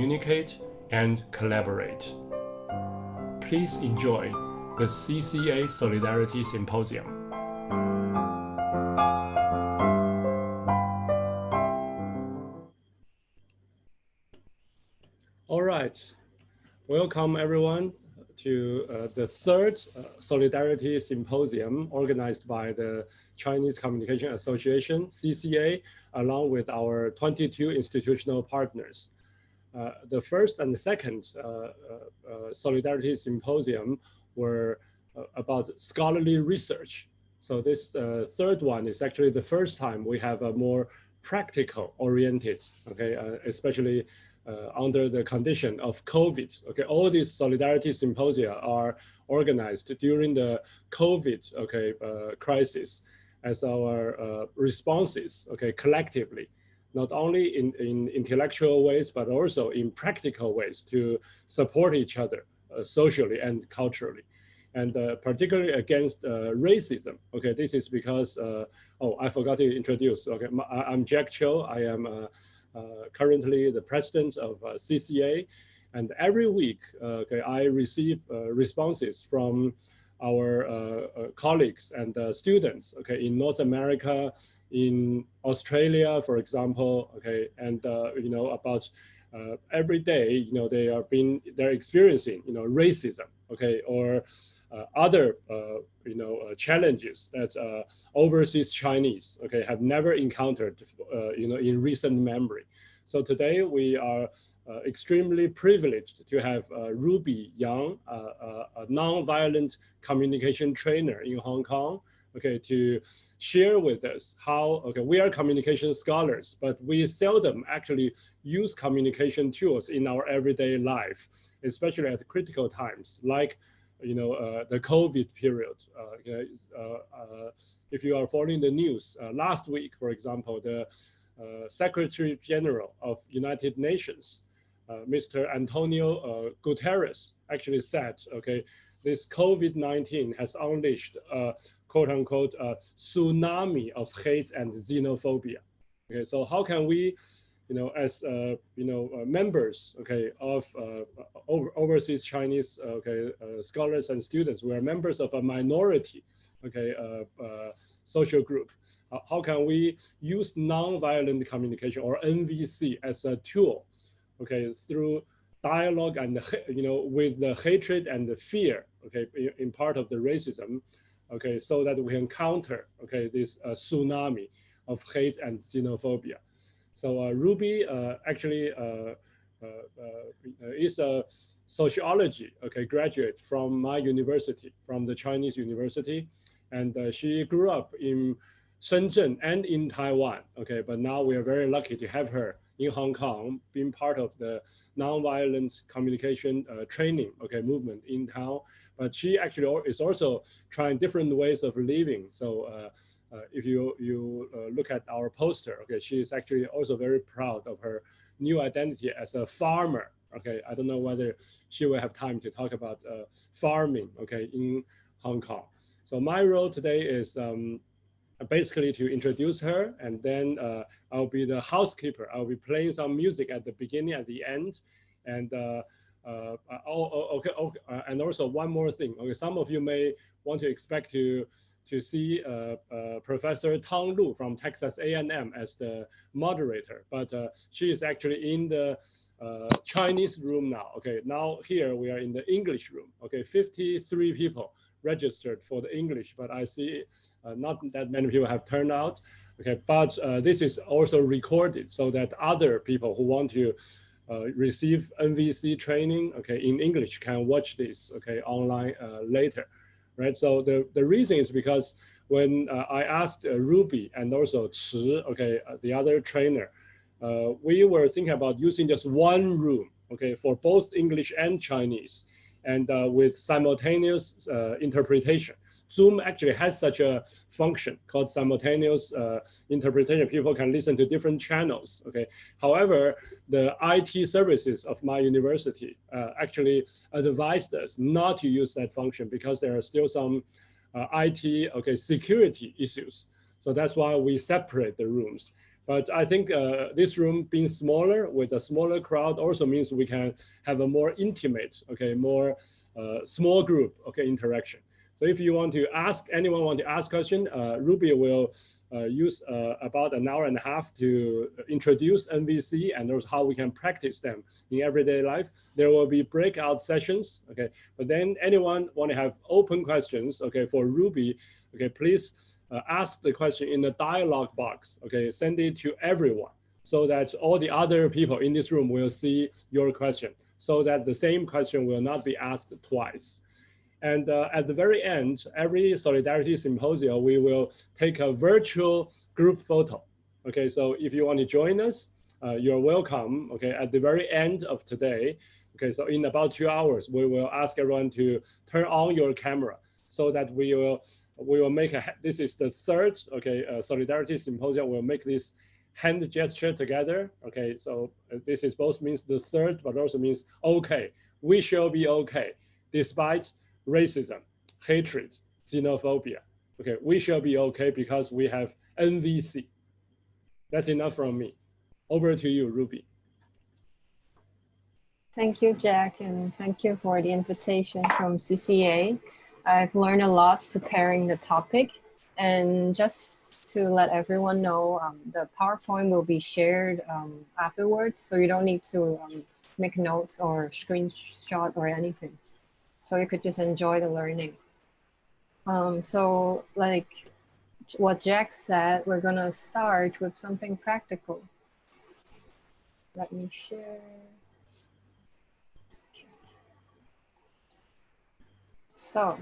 communicate, and collaborate. Please enjoy the CCA Solidarity Symposium. All right, welcome everyone to the third Solidarity Symposium organized by the Chinese Communication Association, CCA, along with our 22 institutional partners. The first and the second Solidarity Symposium were about scholarly research. So this third one is actually the first time we have a more practical oriented, okay, especially under the condition of COVID. Okay, all these Solidarity Symposia are organized during the COVID, okay, crisis as our responses, okay, collectively, not only in intellectual ways, but also in practical ways to support each other socially and culturally. And particularly against racism. Okay, this is because, oh, I forgot to introduce. Okay, I'm Jack Cho. I am currently the president of CCA. And every week, okay, I receive responses from our colleagues and students, okay, in North America, in Australia, for example, okay, and you know, about every day, you know, they're experiencing, you know, racism, okay, or other, you know, challenges that overseas Chinese, okay, have never encountered, you know, in recent memory. So today we are extremely privileged to have Ruby Yang, a nonviolent communication trainer in Hong Kong, okay, to share with us how, okay, we are communication scholars, but we seldom actually use communication tools in our everyday life, especially at critical times, like, you know, the COVID period. Okay, if you are following the news, last week, for example, the Secretary General of United Nations, Mr. Antonio Guterres actually said, okay, this COVID-19 has unleashed a quote unquote tsunami of hate and xenophobia. Okay, so how can we, you know, as you know, members, okay, of overseas Chinese, okay, scholars and students, we are members of a minority, okay, social group. How can we use nonviolent communication, or NVC, as a tool, okay, through dialogue and, you know, with the hatred and the fear, okay, in part of the racism, okay, so that we can counter, okay, this tsunami of hate and xenophobia. So Ruby actually is a sociology, okay, graduate from my university, from the Chinese university, and she grew up in Shenzhen and in Taiwan, okay, but now we are very lucky to have her in Hong Kong, being part of the nonviolent communication training, okay, movement in town. But she actually is also trying different ways of living. So if you look at our poster, okay, she is actually also very proud of her new identity as a farmer. Okay, I don't know whether she will have time to talk about farming, okay, in Hong Kong. So my role today is basically to introduce her, and then I'll be the housekeeper. I'll be playing some music at the beginning, at the end, and and also one more thing. Okay, some of you may want to expect to see Professor Tang Lu from Texas A&M as the moderator, but she is actually in the Chinese room now. Okay, now here we are in the English room. Okay, 53 people registered for the English, but I see not that many people have turned out. Okay, but this is also recorded so that other people who want to receive NVC training, okay, in English can watch this, okay, online later, right? So the reason is because when I asked Ruby and also Chi, okay, the other trainer, we were thinking about using just one room, okay, for both English and Chinese, and with simultaneous interpretation. Zoom actually has such a function called simultaneous interpretation. People can listen to different channels, okay? However, the IT services of my university actually advised us not to use that function because there are still some IT, okay, security issues. So that's why we separate the rooms. But I think this room being smaller with a smaller crowd also means we can have a more intimate, okay, more small group, okay, interaction. So if you want to ask, anyone want to ask question, Ruby will use about an hour and a half to introduce NVC and also how we can practice them in everyday life. There will be breakout sessions, okay? But then anyone want to have open questions, okay, for Ruby, okay, please ask the question in the dialog box, okay? Send it to everyone so that all the other people in this room will see your question so that the same question will not be asked twice. And at the very end, every Solidarity Symposium, we will take a virtual group photo. Okay, so if you want to join us, you're welcome, okay, at the very end of today. Okay, so in about 2 hours, we will ask everyone to turn on your camera so that we will make this is the third, okay, Solidarity Symposium. We'll make this hand gesture together. Okay, so this is both means the third, but also means, okay, we shall be okay, despite racism, hatred, xenophobia. Okay, we shall be okay because we have NVC. That's enough from me. Over to you, Ruby. Thank you, Jack, and thank you for the invitation from CCA. I've learned a lot preparing the topic, and just to let everyone know, the PowerPoint will be shared afterwards, so you don't need to make notes or screenshot or anything. So you could just enjoy the learning. So like what Jack said, we're gonna start with something practical. Let me share. Okay. So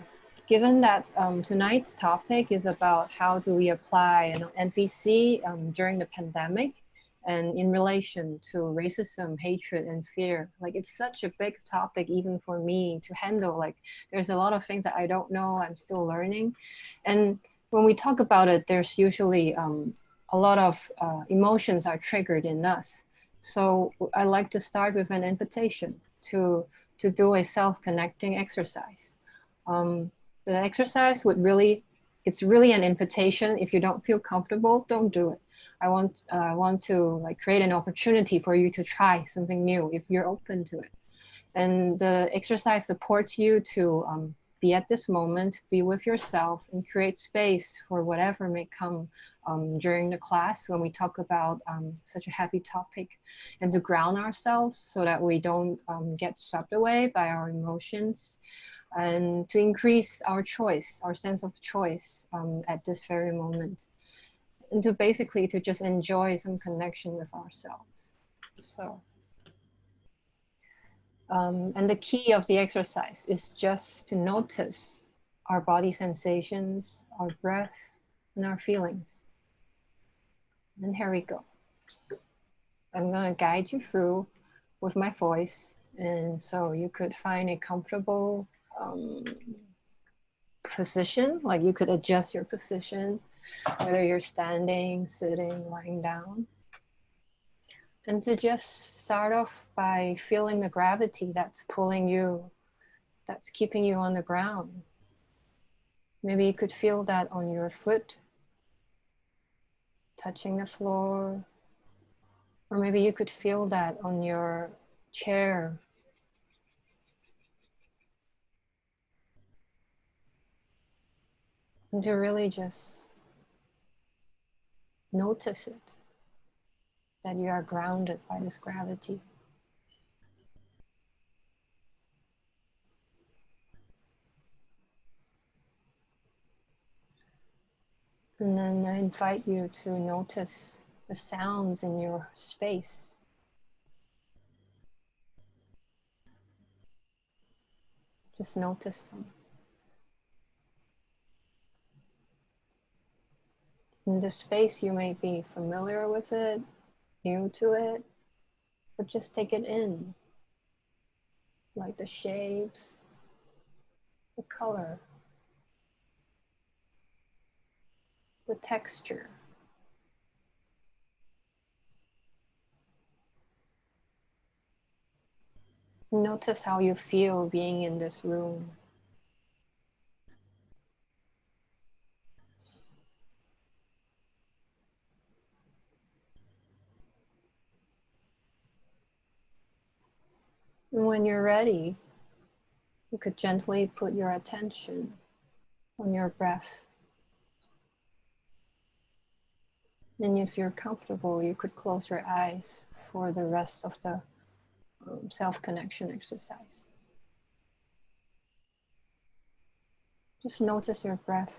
given that tonight's topic is about how do we apply NVC during the pandemic, and in relation to racism, hatred, and fear. Like, it's such a big topic even for me to handle. Like, there's a lot of things that I don't know, I'm still learning. And when we talk about it, there's usually a lot of emotions are triggered in us. So I like to start with an invitation to do a self-connecting exercise. The exercise it's really an invitation. If you don't feel comfortable, don't do it. I want to like create an opportunity for you to try something new if you're open to it. And the exercise supports you to be at this moment, be with yourself, and create space for whatever may come during the class when we talk about such a heavy topic, and to ground ourselves so that we don't get swept away by our emotions, and to increase our choice, our sense of choice at this very moment. And to basically to just enjoy some connection with ourselves. So, and the key of the exercise is just to notice our body sensations, our breath, and our feelings. And here we go. I'm gonna guide you through with my voice, and so you could find a comfortable position, like you could adjust your position, whether you're standing, sitting, lying down. And to just start off by feeling the gravity that's pulling you, that's keeping you on the ground. Maybe you could feel that on your foot, touching the floor. Or maybe you could feel that on your chair. And to really just notice it, that you are grounded by this gravity. And then I invite you to notice the sounds in your space. Just notice them. In the space, you may be familiar with it, new to it, but just take it in, like the shapes, the color, the texture. Notice how you feel being in this room. And when you're ready, you could gently put your attention on your breath. And if you're comfortable, you could close your eyes for the rest of the self-connection exercise. Just notice your breath,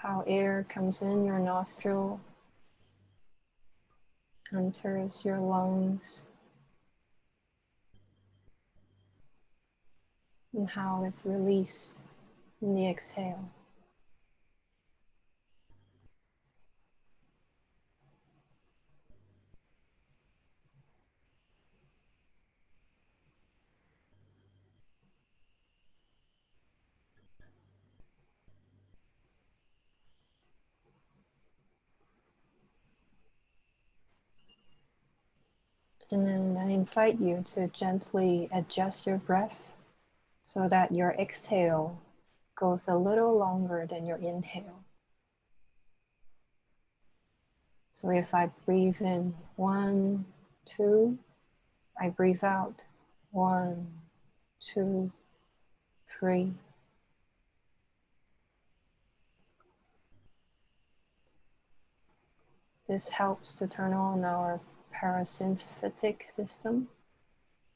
how air comes in your nostril, enters your lungs, and how it's released in the exhale. And then I invite you to gently adjust your breath so that your exhale goes a little longer than your inhale. So if I breathe in 1, 2, I breathe out 1, 2, 3. This helps to turn on our parasympathetic system,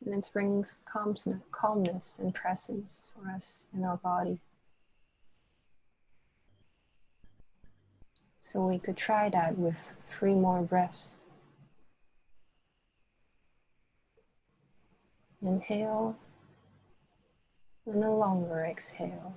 and it brings calmness and presence for us in our body. So we could try that with 3 more breaths. Inhale, and a longer exhale.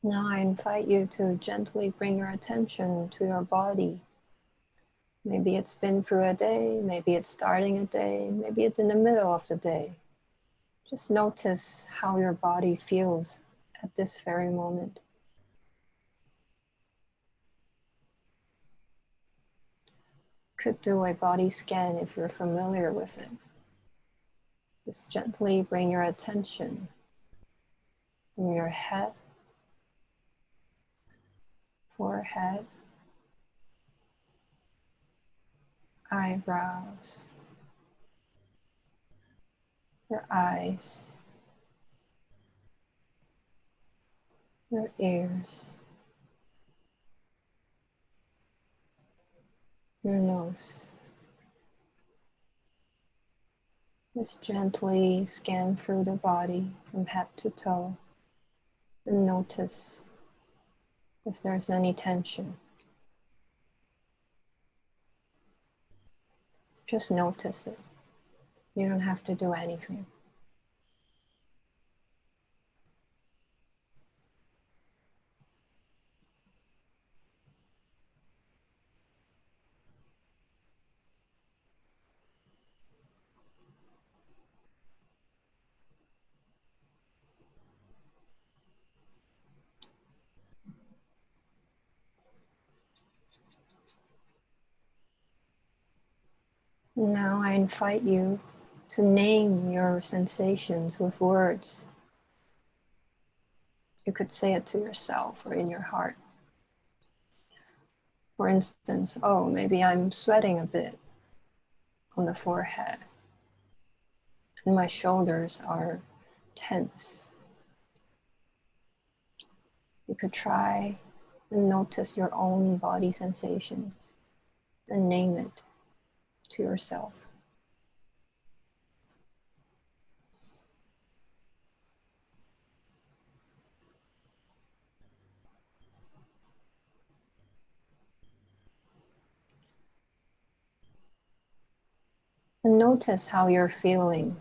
Now I invite you to gently bring your attention to your body. Maybe it's been through a day, maybe it's starting a day, maybe it's in the middle of the day. Just notice how your body feels at this very moment. Could do a body scan if you're familiar with it. Just gently bring your attention from your head, forehead, eyebrows, your eyes, your ears, your nose. Just gently scan through the body from head to toe and notice if there's any tension. Just notice it. You don't have to do anything. Now I invite you to name your sensations with words. You could say it to yourself or in your heart. For instance, oh, maybe I'm sweating a bit on the forehead and my shoulders are tense. You could try and notice your own body sensations and name it to yourself. And notice how you're feeling.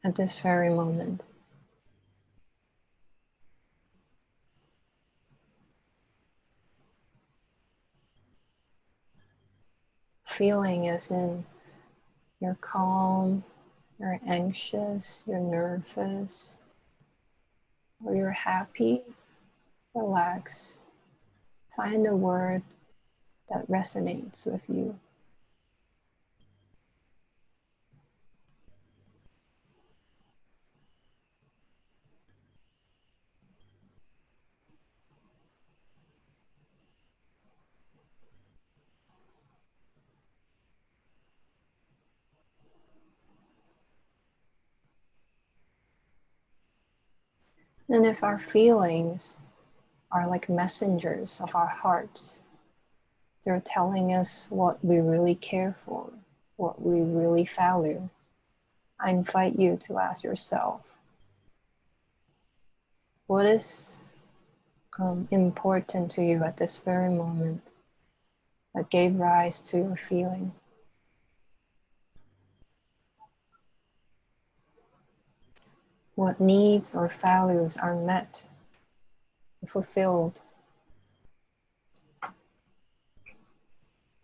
At this very moment. feeling is in you're calm, you're anxious, you're nervous, or you're happy, relax. Find a word that resonates with you. And if our feelings are like messengers of our hearts, they're telling us what we really care for, what we really value, I invite you to ask yourself, what is important to you at this very moment that gave rise to your feeling? What needs or values are met, fulfilled,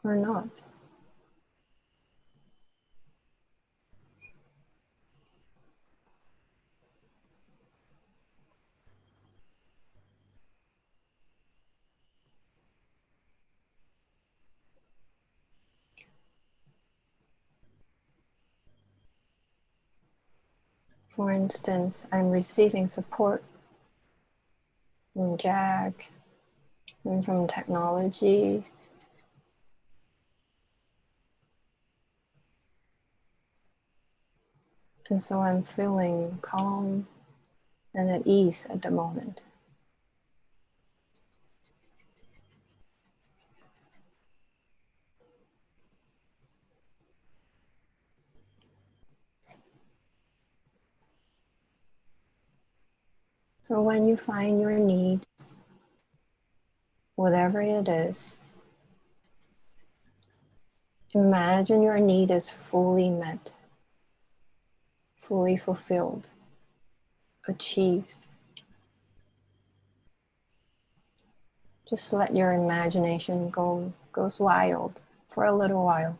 or not? For instance, I'm receiving support from Jack and from technology. And so I'm feeling calm and at ease at the moment. So when you find your need, whatever it is, imagine your need is fully met, fully fulfilled, achieved. Just let your imagination goes wild for a little while.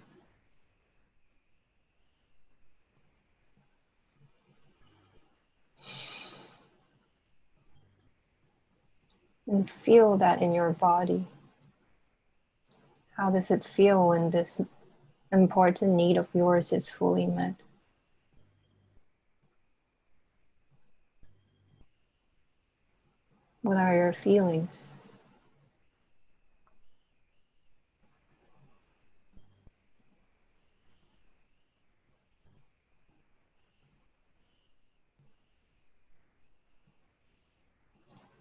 And feel that in your body. How does it feel when this important need of yours is fully met? What are your feelings?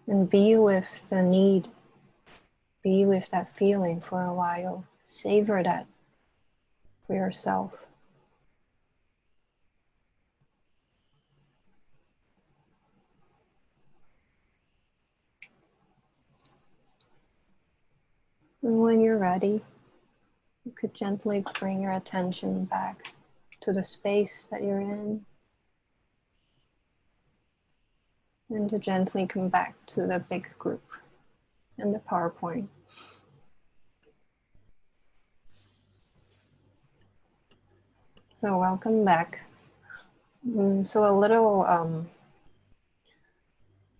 And be with the need, be with that feeling for a while. Savor that for yourself. And when you're ready, you could gently bring your attention back to the space that you're in, and to gently come back to the big group and the PowerPoint. So welcome back. So a little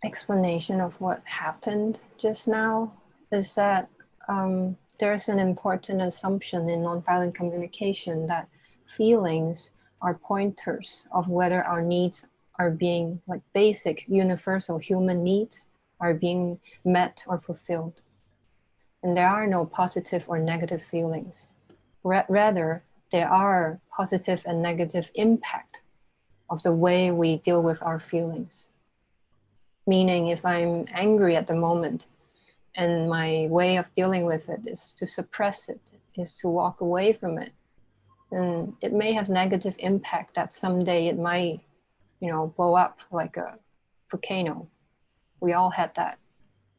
explanation of what happened just now is that there's an important assumption in nonviolent communication that feelings are pointers of whether our needs are being, like basic universal human needs, are being met or fulfilled. And there are no positive or negative feelings. Rather, there are positive and negative impact of the way we deal with our feelings. Meaning, if I'm angry at the moment and my way of dealing with it is to suppress it, is to walk away from it, then it may have negative impact that someday it might, blow up like a volcano. We all had that,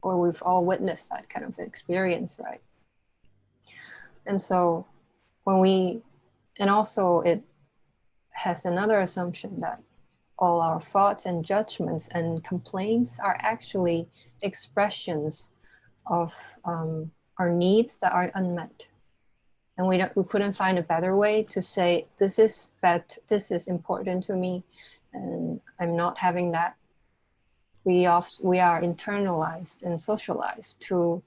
or we've all witnessed that kind of experience, right? And so and also it has another assumption that all our thoughts and judgments and complaints are actually expressions of our needs that are unmet. and we couldn't find a better way to say this is important to me, and I'm not having that. We are internalized and socialized to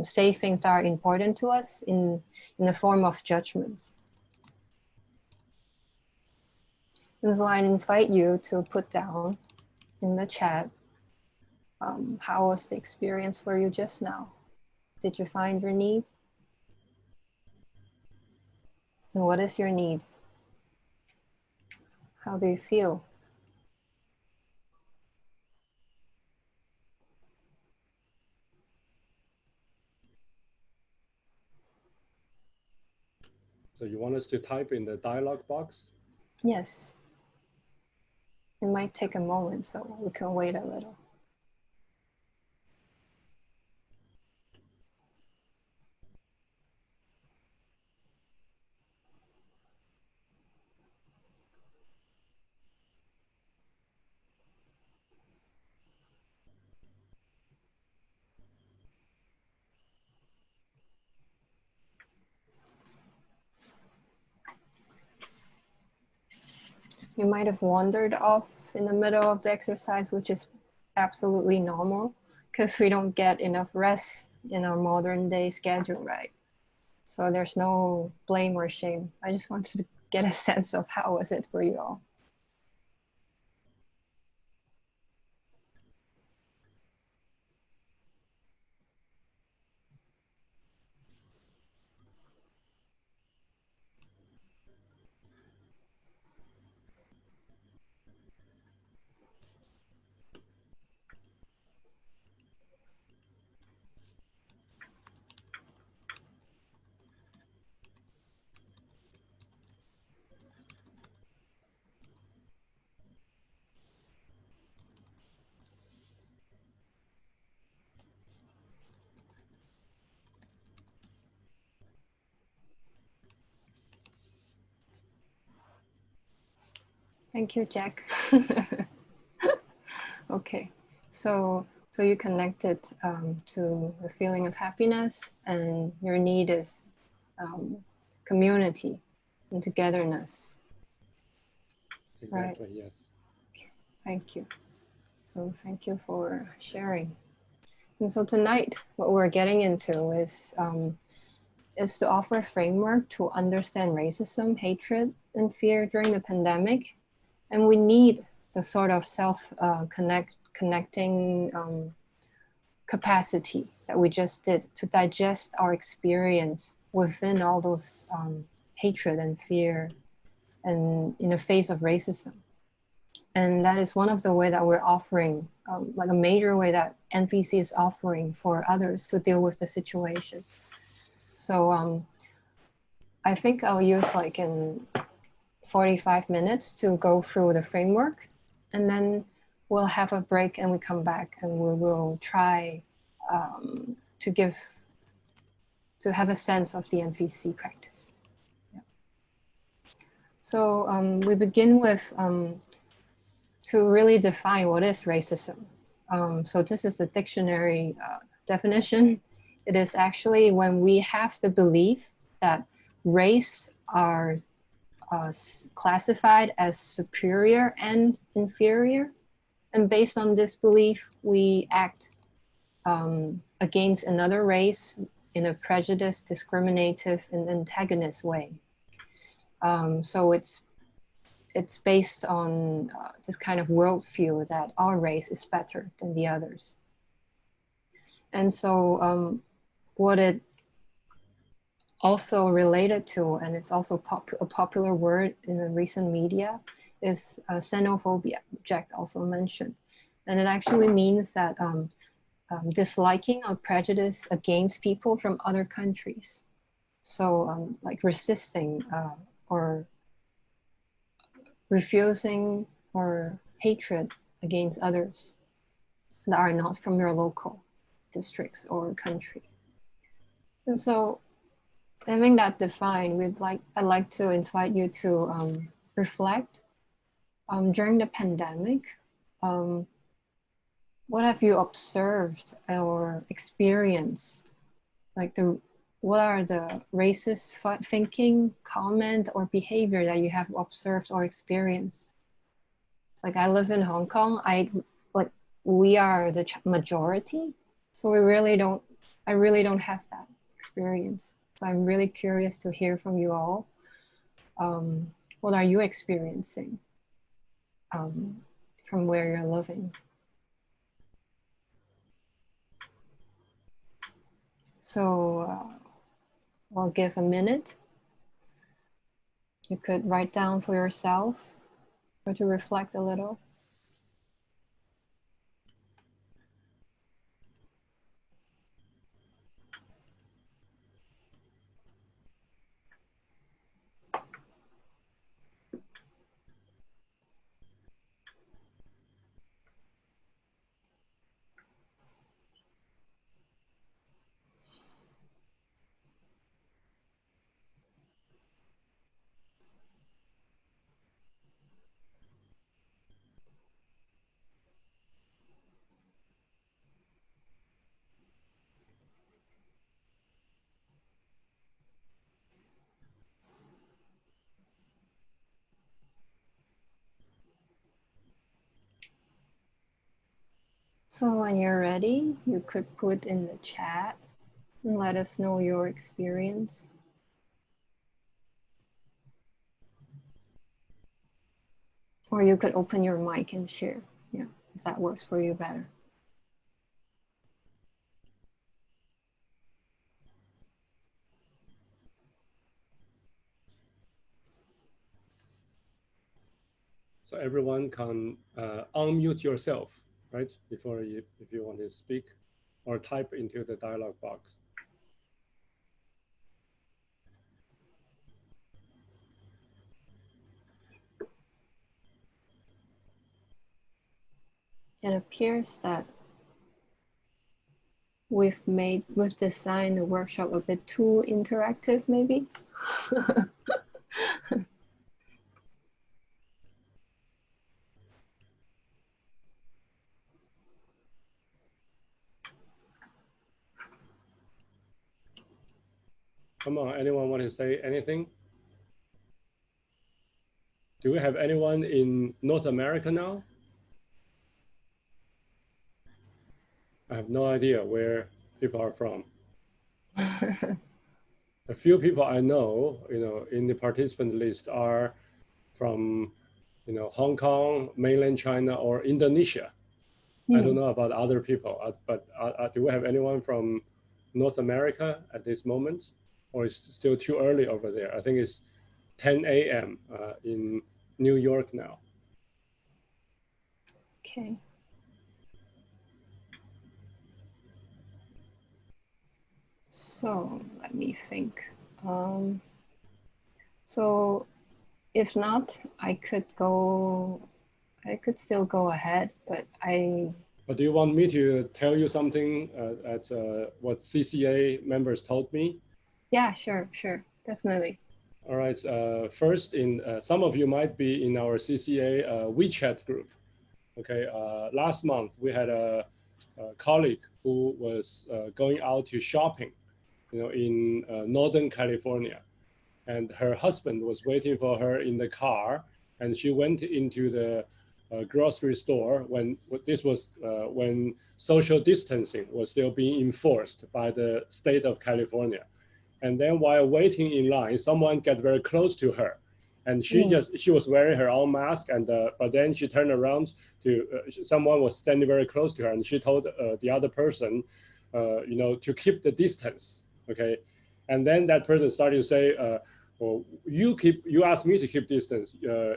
say things that are important to us in the form of judgments. And so I invite you to put down in the chat, how was the experience for you just now? Did you find your need? And what is your need? How do you feel? So you want us to type in the dialog box? Yes. It might take a moment, so we can wait a little. You might have wandered off in the middle of the exercise, which is absolutely normal because we don't get enough rest in our modern day schedule, right? So there's no blame or shame. I just wanted to get a sense of how was it for you all. Thank you, Jack. Okay, so you connected to the feeling of happiness, and your need is community and togetherness. Exactly, right? yes. Okay, thank you. So thank you for sharing. And so tonight, what we're getting into is to offer a framework to understand racism, hatred, and fear during the pandemic. And we need the sort of connecting capacity that we just did to digest our experience within all those hatred and fear and in the face of racism. And that is one of the way that we're offering, like a major way that NVC is offering for others to deal with the situation. So I think I'll use like in 45 minutes to go through the framework, and then we'll have a break and we come back and we will try to have a sense of the NVC practice. Yeah. So we begin with to really define what is racism. So this is the dictionary definition. It is actually when we have the belief that race are classified as superior and inferior. And based on this belief, we act against another race in a prejudiced, discriminative, and antagonist way. So it's based on this kind of worldview that our race is better than the others. And so what it also related to, and it's also a popular word in the recent media, is xenophobia, Jack also mentioned. And it actually means that disliking or prejudice against people from other countries. So like resisting or refusing or hatred against others that are not from your local districts or country. And so having that defined, I'd like to invite you to reflect during the pandemic. What have you observed or experienced? Like what are the racist thinking, comment, or behavior that you have observed or experienced? Like I live in Hong Kong. We are the majority, so I really don't have that experience. So I'm really curious to hear from you all. What are you experiencing from where you're living? So I'll give a minute. You could write down for yourself or to reflect a little. So when you're ready, you could put in the chat and let us know your experience. Or you could open your mic and share, yeah, if that works for you better. So everyone can unmute yourself, right? If you want to speak or type into the dialog box. It appears that we've designed the workshop a bit too interactive, maybe. Come on, anyone want to say anything? Do we have anyone in North America now? I have no idea where people are from. A few people I know, in the participant list are from, Hong Kong, mainland China, or Indonesia. I don't know about other people, but do we have anyone from North America at this moment? Or is it still too early over there? I think it's 10 a.m. In New York now. Okay. So let me think. So if not, I could still go ahead, but But do you want me to tell you something at what CCA members told me? Yeah, sure, definitely. All right. First, some of you might be in our CCA WeChat group. Okay. Last month we had a colleague who was going out to shopping, in Northern California, and her husband was waiting for her in the car, and she went into the grocery store when social distancing was still being enforced by the state of California. And then while waiting in line, someone got very close to her, and she was wearing her own mask, and but then she turned around to someone was standing very close to her, and she told the other person, to keep the distance. Okay, and then that person started to say, well, you asked me to keep distance. You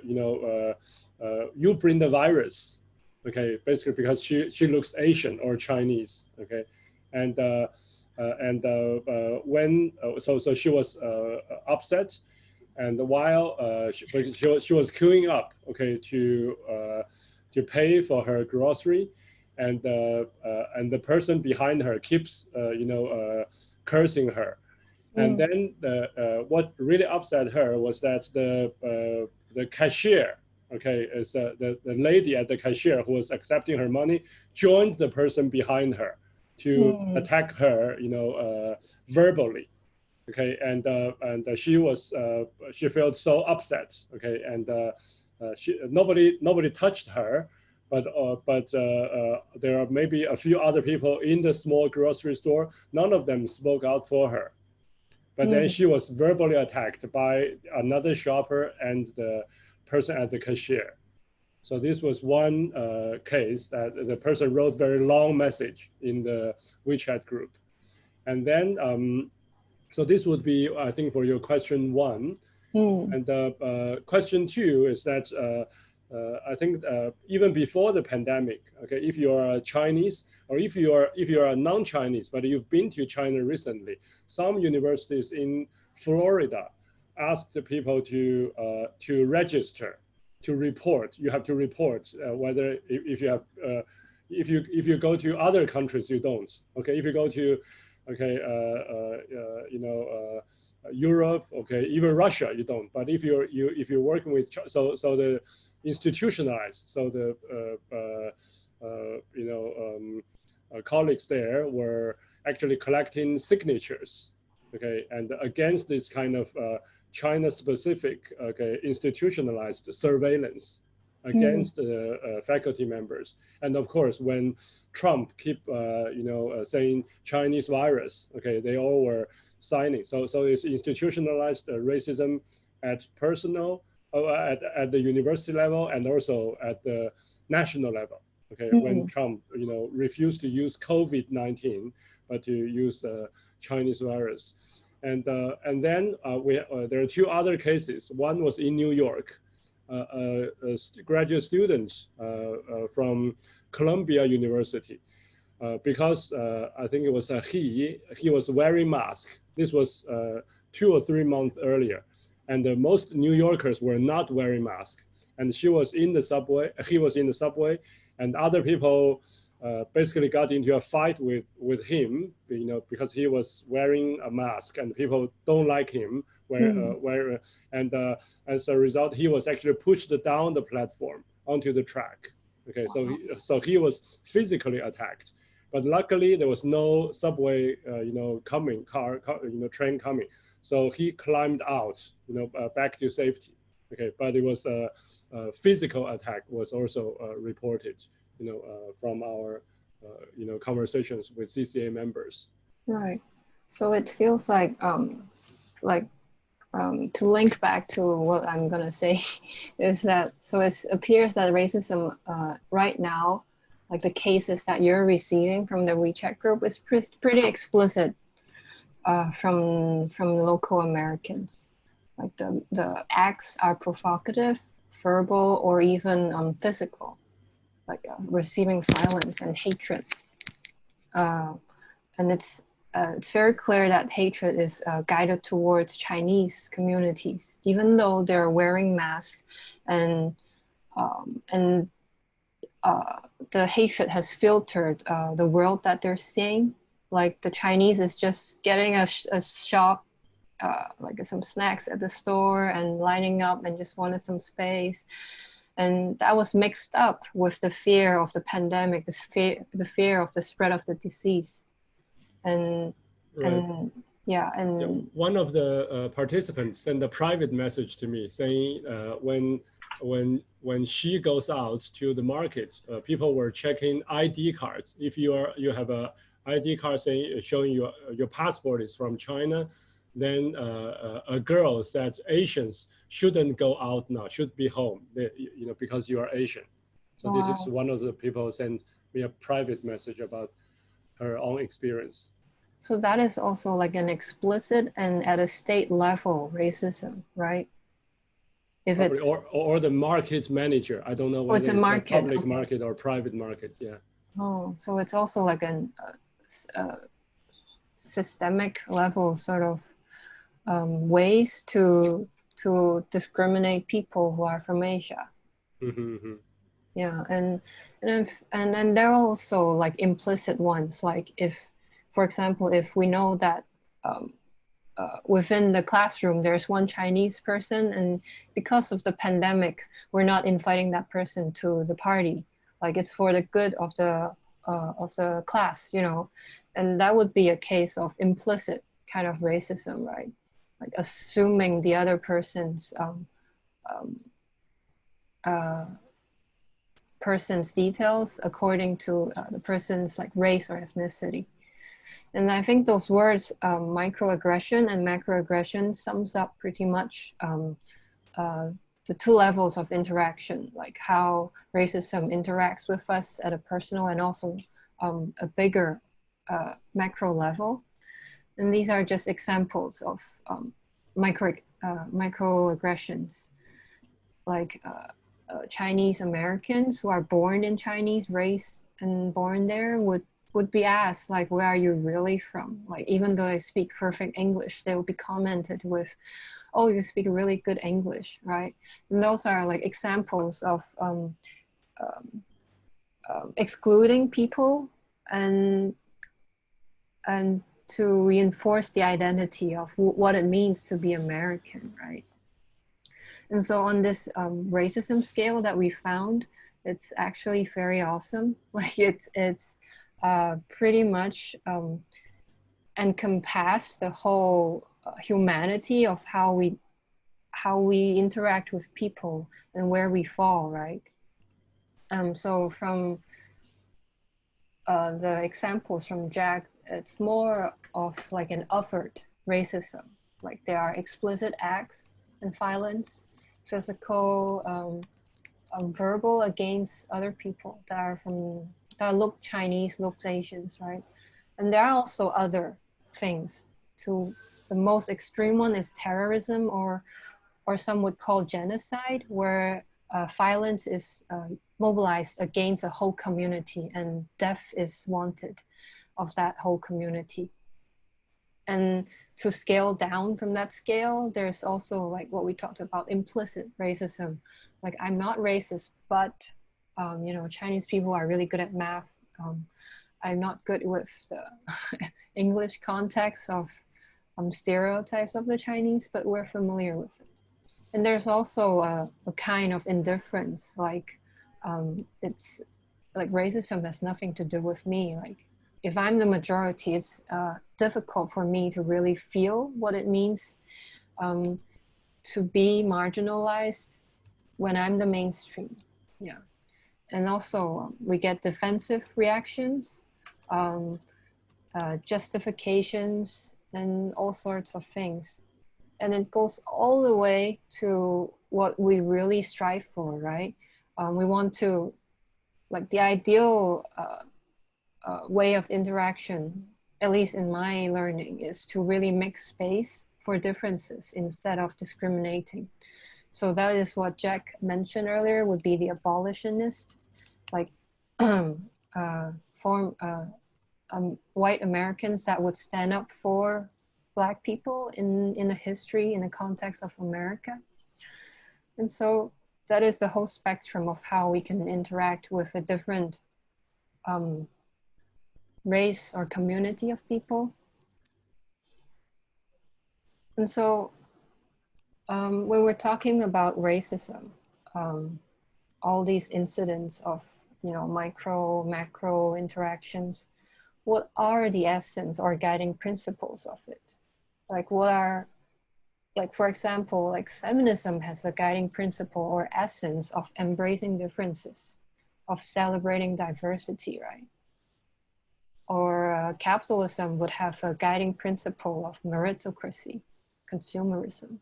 bring the virus. Okay, basically because she looks Asian or Chinese. Okay, so she was upset, and while she was queuing up, okay, to pay for her grocery, and the person behind her keeps cursing her. And then what really upset her was that the cashier, okay, is the lady at the cashier who was accepting her money, joined the person behind her to attack her, verbally. Okay, and she felt so upset. Okay, and nobody touched her, but there are maybe a few other people in the small grocery store. None of them spoke out for her. But then she was verbally attacked by another shopper and the person at the cashier. So this was one case that the person wrote very long message in the WeChat group. And then, so this would be, I think, for your question one. And question two is that I think even before the pandemic, okay, if you are Chinese or if you are a non-Chinese, but you've been to China recently, some universities in Florida ask the people to register, to report. You have to report whether if you have if you go to other countries, you don't. Okay, if you go to Europe, okay, even Russia, you don't. But if you're working with so the institutionalized, so the colleagues there were actually collecting signatures, okay, and against this kind of China-specific, okay, institutionalized surveillance against faculty members. And of course, when Trump keep saying Chinese virus, okay, they all were signing. So it's institutionalized racism at personal, at the university level and also at the national level. Okay, when Trump refused to use COVID-19 but to use Chinese virus, and then there are two other cases. One was in New York. A graduate student from Columbia University, because I think it was he was wearing mask. This was 2 or 3 months earlier, and most New Yorkers were not wearing masks. And he was in the subway, and other people basically got into a fight with him, because he was wearing a mask, and people don't like him. And as a result, he was actually pushed down the platform onto the track. Okay, so he was physically attacked, but luckily there was no subway, train coming. So he climbed out, back to safety. Okay, but it was a physical attack was also reported, from our, conversations with CCA members. Right. So it feels like to link back to what I'm gonna say is that, so it appears that racism right now, like the cases that you're receiving from the WeChat group, is pretty explicit from local Americans. Like the acts are provocative, verbal, or even physical, like receiving violence and hatred. And it's very clear that hatred is guided towards Chinese communities, even though they're wearing masks, and the hatred has filtered the world that they're seeing. Like the Chinese is just getting a shop, like some snacks at the store and lining up and just wanted some space. And that was mixed up with the fear of the pandemic, the fear of the spread of the disease. And one of the participants sent a private message to me saying when she goes out to the market, people were checking ID cards. If you have a ID card showing your passport is from China, then a girl said Asians shouldn't go out now, should be home, because you are Asian. So This is one of the people sent me a private message about her own experience. So that is also like an explicit and at a state level racism, right? If it's or the market manager, I don't know whether it's a public market or private market. Yeah. Oh, so it's also like a systemic level sort of ways to discriminate people who are from Asia. Yeah, and then there are also like implicit ones, like if, for example, if we know that within the classroom there's one Chinese person, and because of the pandemic we're not inviting that person to the party, like it's for the good of the class, and that would be a case of implicit kind of racism, right? Like assuming the other person's person's details according to the person's like race or ethnicity. And I think those words, microaggression and macroaggression, sums up pretty much the two levels of interaction, like how racism interacts with us at a personal and also a bigger macro level. And these are just examples of microaggressions, like Chinese Americans who are born in Chinese race and born there would be asked, like, where are you really from? Like, even though they speak perfect English, they will be commented with, oh, you speak really good English, right? And those are like examples of excluding people and to reinforce the identity of what it means to be American, right? And so on this racism scale that we found, it's actually very awesome. Like it's pretty much encompass the whole humanity of how we interact with people and where we fall, right? So from the examples from Jack, it's more of like an overt racism. Like there are explicit acts and violence, physical, verbal against other people that look Chinese, look Asians, right? And there are also other things. To the most extreme one is terrorism, or some would call genocide, where violence is mobilized against a whole community and death is wanted of that whole community. And to scale down from that scale, there's also like what we talked about, implicit racism. Like, I'm not racist, but you know, Chinese people are really good at math. I'm not good with the English context of stereotypes of the Chinese, but we're familiar with it. And there's also a kind of indifference, like it's like racism has nothing to do with me. Like if I'm the majority, it's difficult for me to really feel what it means to be marginalized when I'm the mainstream. Yeah. And also we get defensive reactions, justifications, and all sorts of things. And it goes all the way to what we really strive for, right? We want to, like the ideal way of interaction, at least in my learning, is to really make space for differences instead of discriminating. So that is what Jack mentioned earlier, would be the abolitionist, like white Americans that would stand up for Black people in the history, in the context of America. And so that is the whole spectrum of how we can interact with a different race or community of people. And so when we're talking about racism, all these incidents of, you know, micro, macro interactions, what are the essence or guiding principles of it? Like what are, like for example, like feminism has a guiding principle or essence of embracing differences, of celebrating diversity, right? Or capitalism would have a guiding principle of meritocracy, consumerism.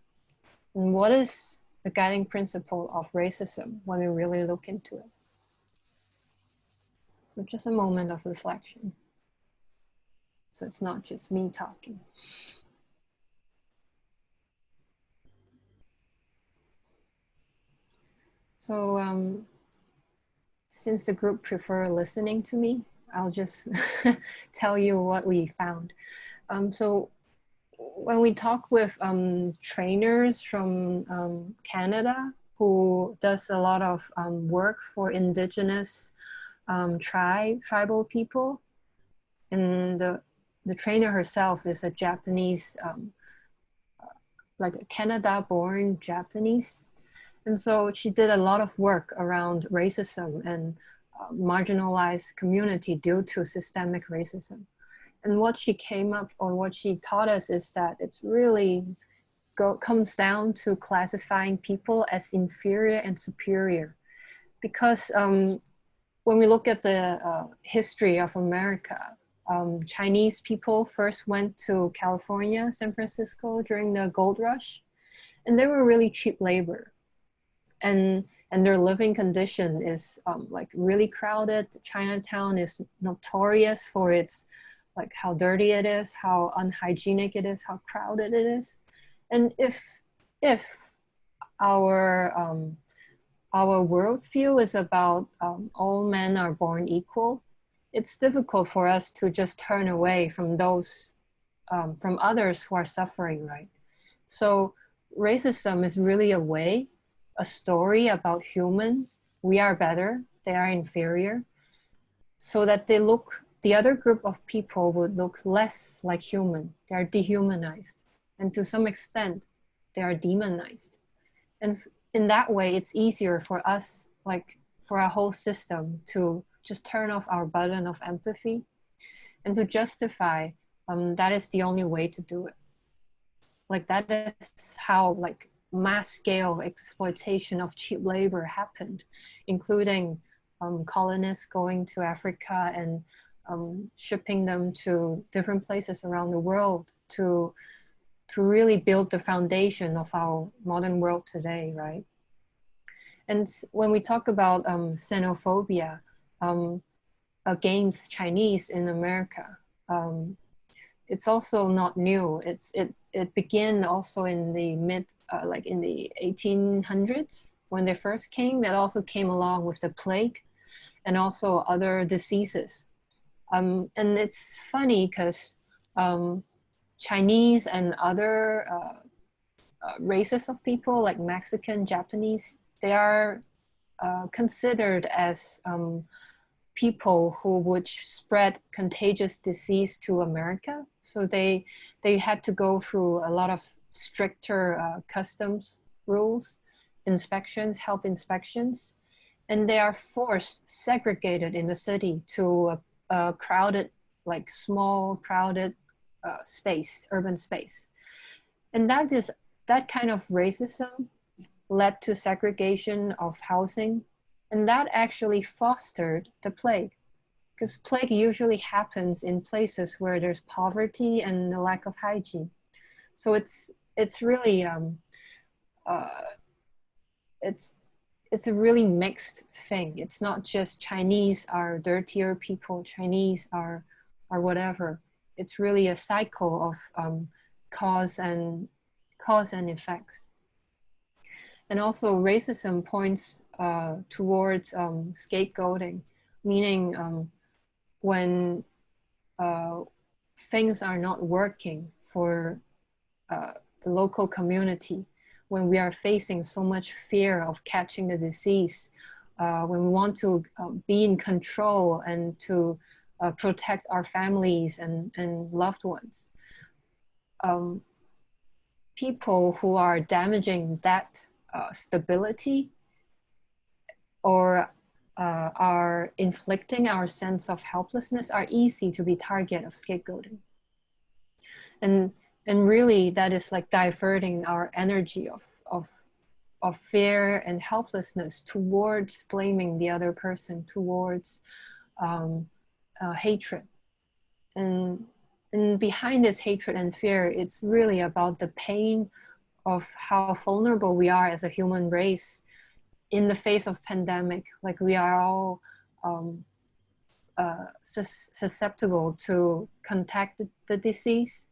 And what is the guiding principle of racism when we really look into it? So just a moment of reflection. So it's not just me talking. So since the group prefer listening to me, I'll just tell you what we found. So when we talk with trainers from Canada who does a lot of work for indigenous tribal people, and the trainer herself is a Japanese, like a Canada-born Japanese. And so she did a lot of work around racism and marginalized community due to systemic racism. And what she came up, or what she taught us, is that it's really comes down to classifying people as inferior and superior. Because when we look at the history of America, Chinese people first went to California, San Francisco during the gold rush, and they were really cheap labor. And their living condition is like really crowded. Chinatown is notorious for its like how dirty it is, how unhygienic it is, how crowded it is. And if our worldview is about all men are born equal, it's difficult for us to just turn away from those, from others who are suffering, right? So racism is really a story about human. We are better, they are inferior, so that the other group of people would look less like human. They are dehumanized. And to some extent, they are demonized. And in that way, it's easier for us, like for our whole system, to just turn off our button of empathy and to justify that is the only way to do it. Like that is how like mass scale exploitation of cheap labor happened, including colonists going to Africa and shipping them to different places around the world to really build the foundation of our modern world today, right? And when we talk about xenophobia against Chinese in America, it's also not new. It began also in the like in the 1800s when they first came. It also came along with the plague and also other diseases. And it's funny because Chinese and other races of people like Mexican, Japanese, they are considered as people who would spread contagious disease to America. So they had to go through a lot of stricter customs rules, inspections, health inspections, and they are segregated in the city to a crowded, like small crowded space, urban space. And that kind of racism led to segregation of housing, and that actually fostered the plague, because plague usually happens in places where there's poverty and a lack of hygiene. So it's really it's a really mixed thing. It's not just Chinese are dirtier people, Chinese are whatever. It's really a cycle of cause and effects. And also racism points towards scapegoating, meaning when things are not working for the local community, when we are facing so much fear of catching the disease, when we want to be in control and to protect our families and loved ones. People who are damaging that stability or are inflicting our sense of helplessness are easy to be target of scapegoating. And really that is like diverting our energy of fear and helplessness towards blaming the other person, towards hatred. And behind this hatred and fear, it's really about the pain of how vulnerable we are as a human race in the face of pandemic. Like we are all susceptible to contact the disease.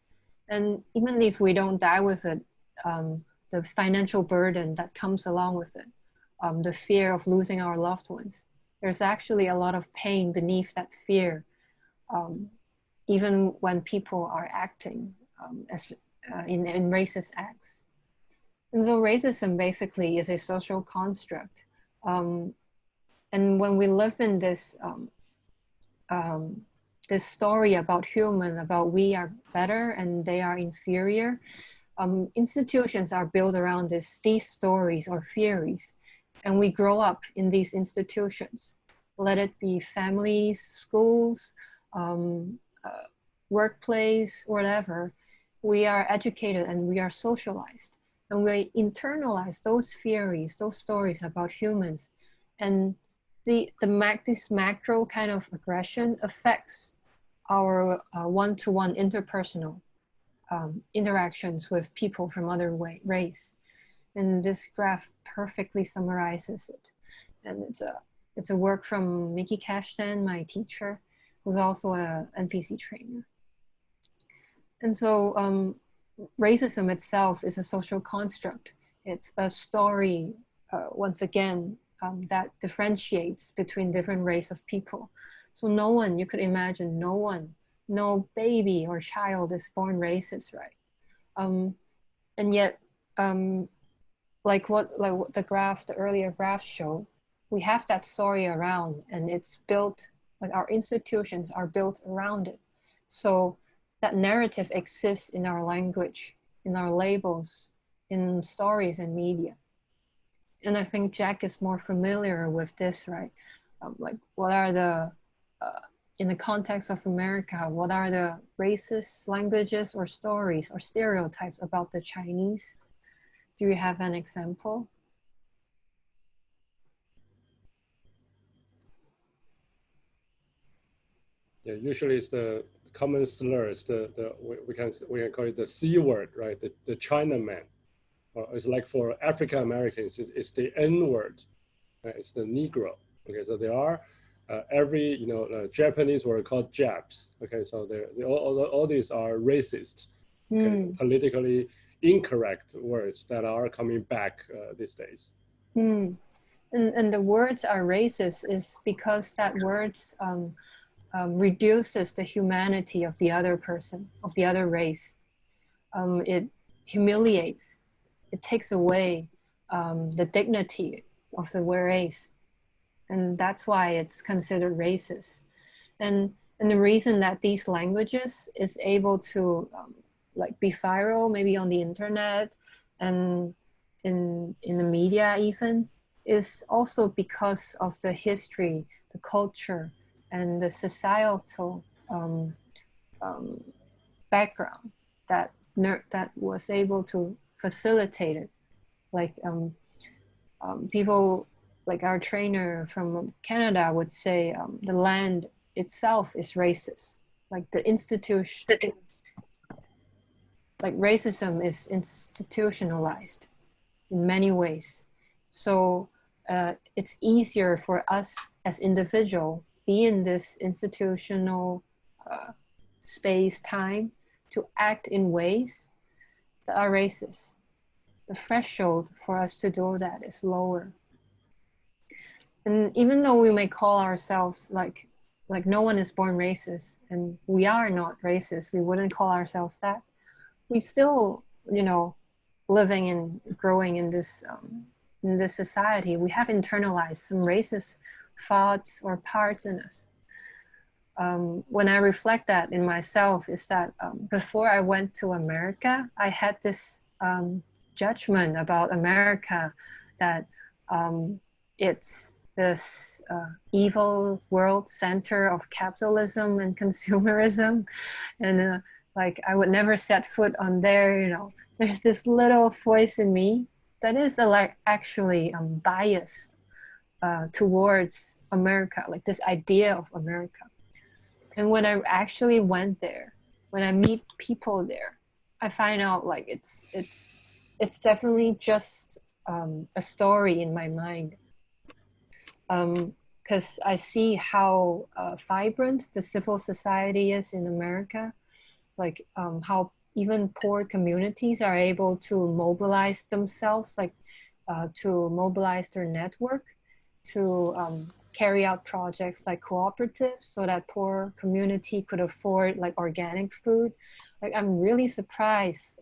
And even if we don't die with it, the financial burden that comes along with it, the fear of losing our loved ones, there's actually a lot of pain beneath that fear, even when people are acting in racist acts. And so racism basically is a social construct. And when we live in this this story about human, about we are better and they are inferior, institutions are built around these stories or theories. And we grow up in these institutions, let it be families, schools, workplace, whatever, we are educated and we are socialized. And we internalize those theories, those stories about humans. And this macro kind of aggression affects our one-to-one interpersonal interactions with people from other race. And this graph perfectly summarizes it. And it's a work from Mickey Cashton, my teacher, who's also a NVC trainer. And so racism itself is a social construct. It's a story, once again, that differentiates between different race of people. So no one, you could imagine, no baby or child is born racist, right? And yet, like what the earlier graph showed, we have that story around, and it's built, like our institutions are built around it. So that narrative exists in our language, in our labels, in stories and media. And I think Jack is more familiar with this, right? Like what are the, in the context of America, what are the racist languages or stories or stereotypes about the Chinese? Do you have an example? Yeah, usually it's the common slurs. We can call it the C word, right? The Chinaman. It's like for African Americans, it's the N word. It's the Negro. Okay, so there are every Japanese were called Japs. Okay, so all these are racist, okay, politically incorrect words that are coming back these days. And the words are racist is because that words reduces the humanity of the other person, of the other race. It humiliates, it takes away the dignity of the race. And that's why it's considered racist. And the reason that these languages is able to like be viral, maybe on the internet and in the media even, is also because of the history, the culture, and the societal background that was able to facilitate it. Like people, like our trainer from Canada would say, the land itself is racist. Like the institution, like racism is institutionalized in many ways. So it's easier for us as individual be in this institutional space, time, to act in ways that are racist. The threshold for us to do that is lower. And even though we may call ourselves like no one is born racist, and we are not racist, we wouldn't call ourselves that, we still, living and growing in this society, we have internalized some racist thoughts or parts in us. When I reflect that in myself, is that before I went to America, I had this judgment about America that it's this evil world center of capitalism and consumerism, and like I would never set foot on there. There's this little voice in me that is like actually biased towards America, like this idea of America. And when I actually went there, when I meet people there, I find out like it's definitely just a story in my mind. Because I see how vibrant the civil society is in America, like how even poor communities are able to mobilize themselves, like to mobilize their network, to carry out projects like cooperatives so that poor community could afford like organic food. Like I'm really surprised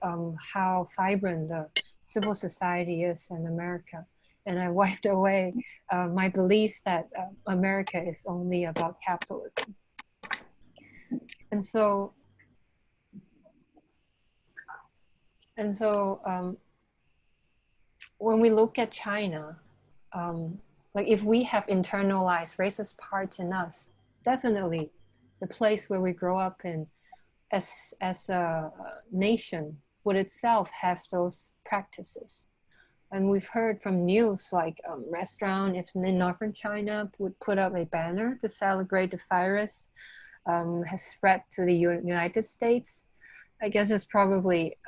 how vibrant the civil society is in America. And I wiped away my belief that America is only about capitalism. And so when we look at China, like if we have internalized racist parts in us, definitely the place where we grow up in as a nation would itself have those practices. And we've heard from news like restaurant, if in northern China would put up a banner to celebrate the virus has spread to the United States. I guess it's probably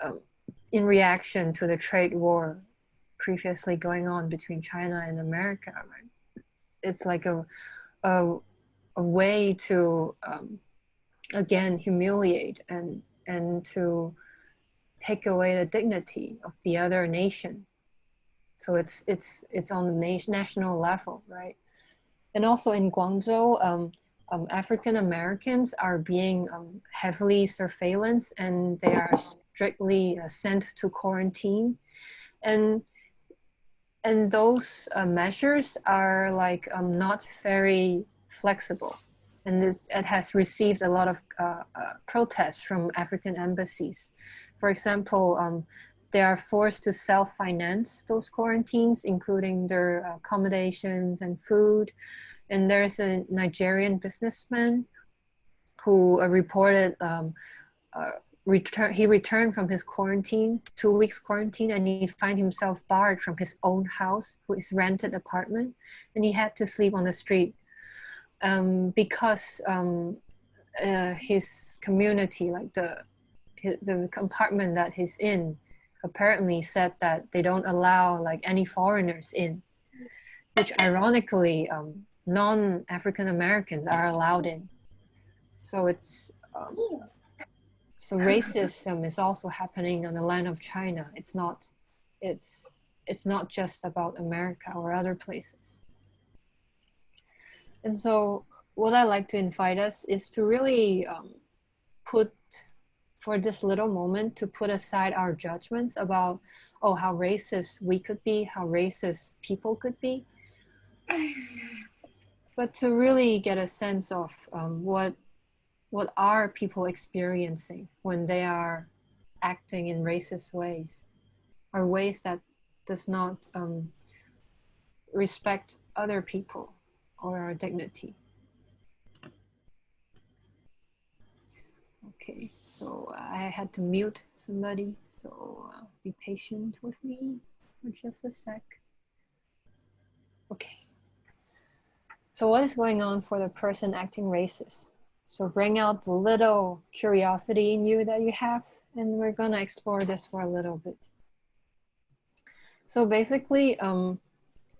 in reaction to the trade war previously going on between China and America, right? It's like a way to again humiliate and to take away the dignity of the other nation. So it's on the national level, right? And also in Guangzhou, African Americans are being heavily surveillance, and they are strictly sent to quarantine, and those measures are like not very flexible, and it has received a lot of protests from African embassies. For example, they are forced to self-finance those quarantines, including their accommodations and food. And there's a Nigerian businessman who reported he returned from his quarantine, 2 weeks quarantine, and he found himself barred from his own house, his rented apartment, and he had to sleep on the street because his community, like the compartment that he's in, apparently said that they don't allow like any foreigners in, which ironically non-African Americans are allowed in. So it's so racism is also happening on the land of China. It's not just about America or other places. And so what I like to invite us is to really for this little moment, to put aside our judgments about, oh, how racist we could be, how racist people could be, but to really get a sense of what are people experiencing when they are acting in racist ways, or ways that does not respect other people or our dignity. Okay. So I had to mute somebody, so be patient with me for just a sec. Okay. So what is going on for the person acting racist? So bring out the little curiosity in you that you have, and we're gonna explore this for a little bit. So basically,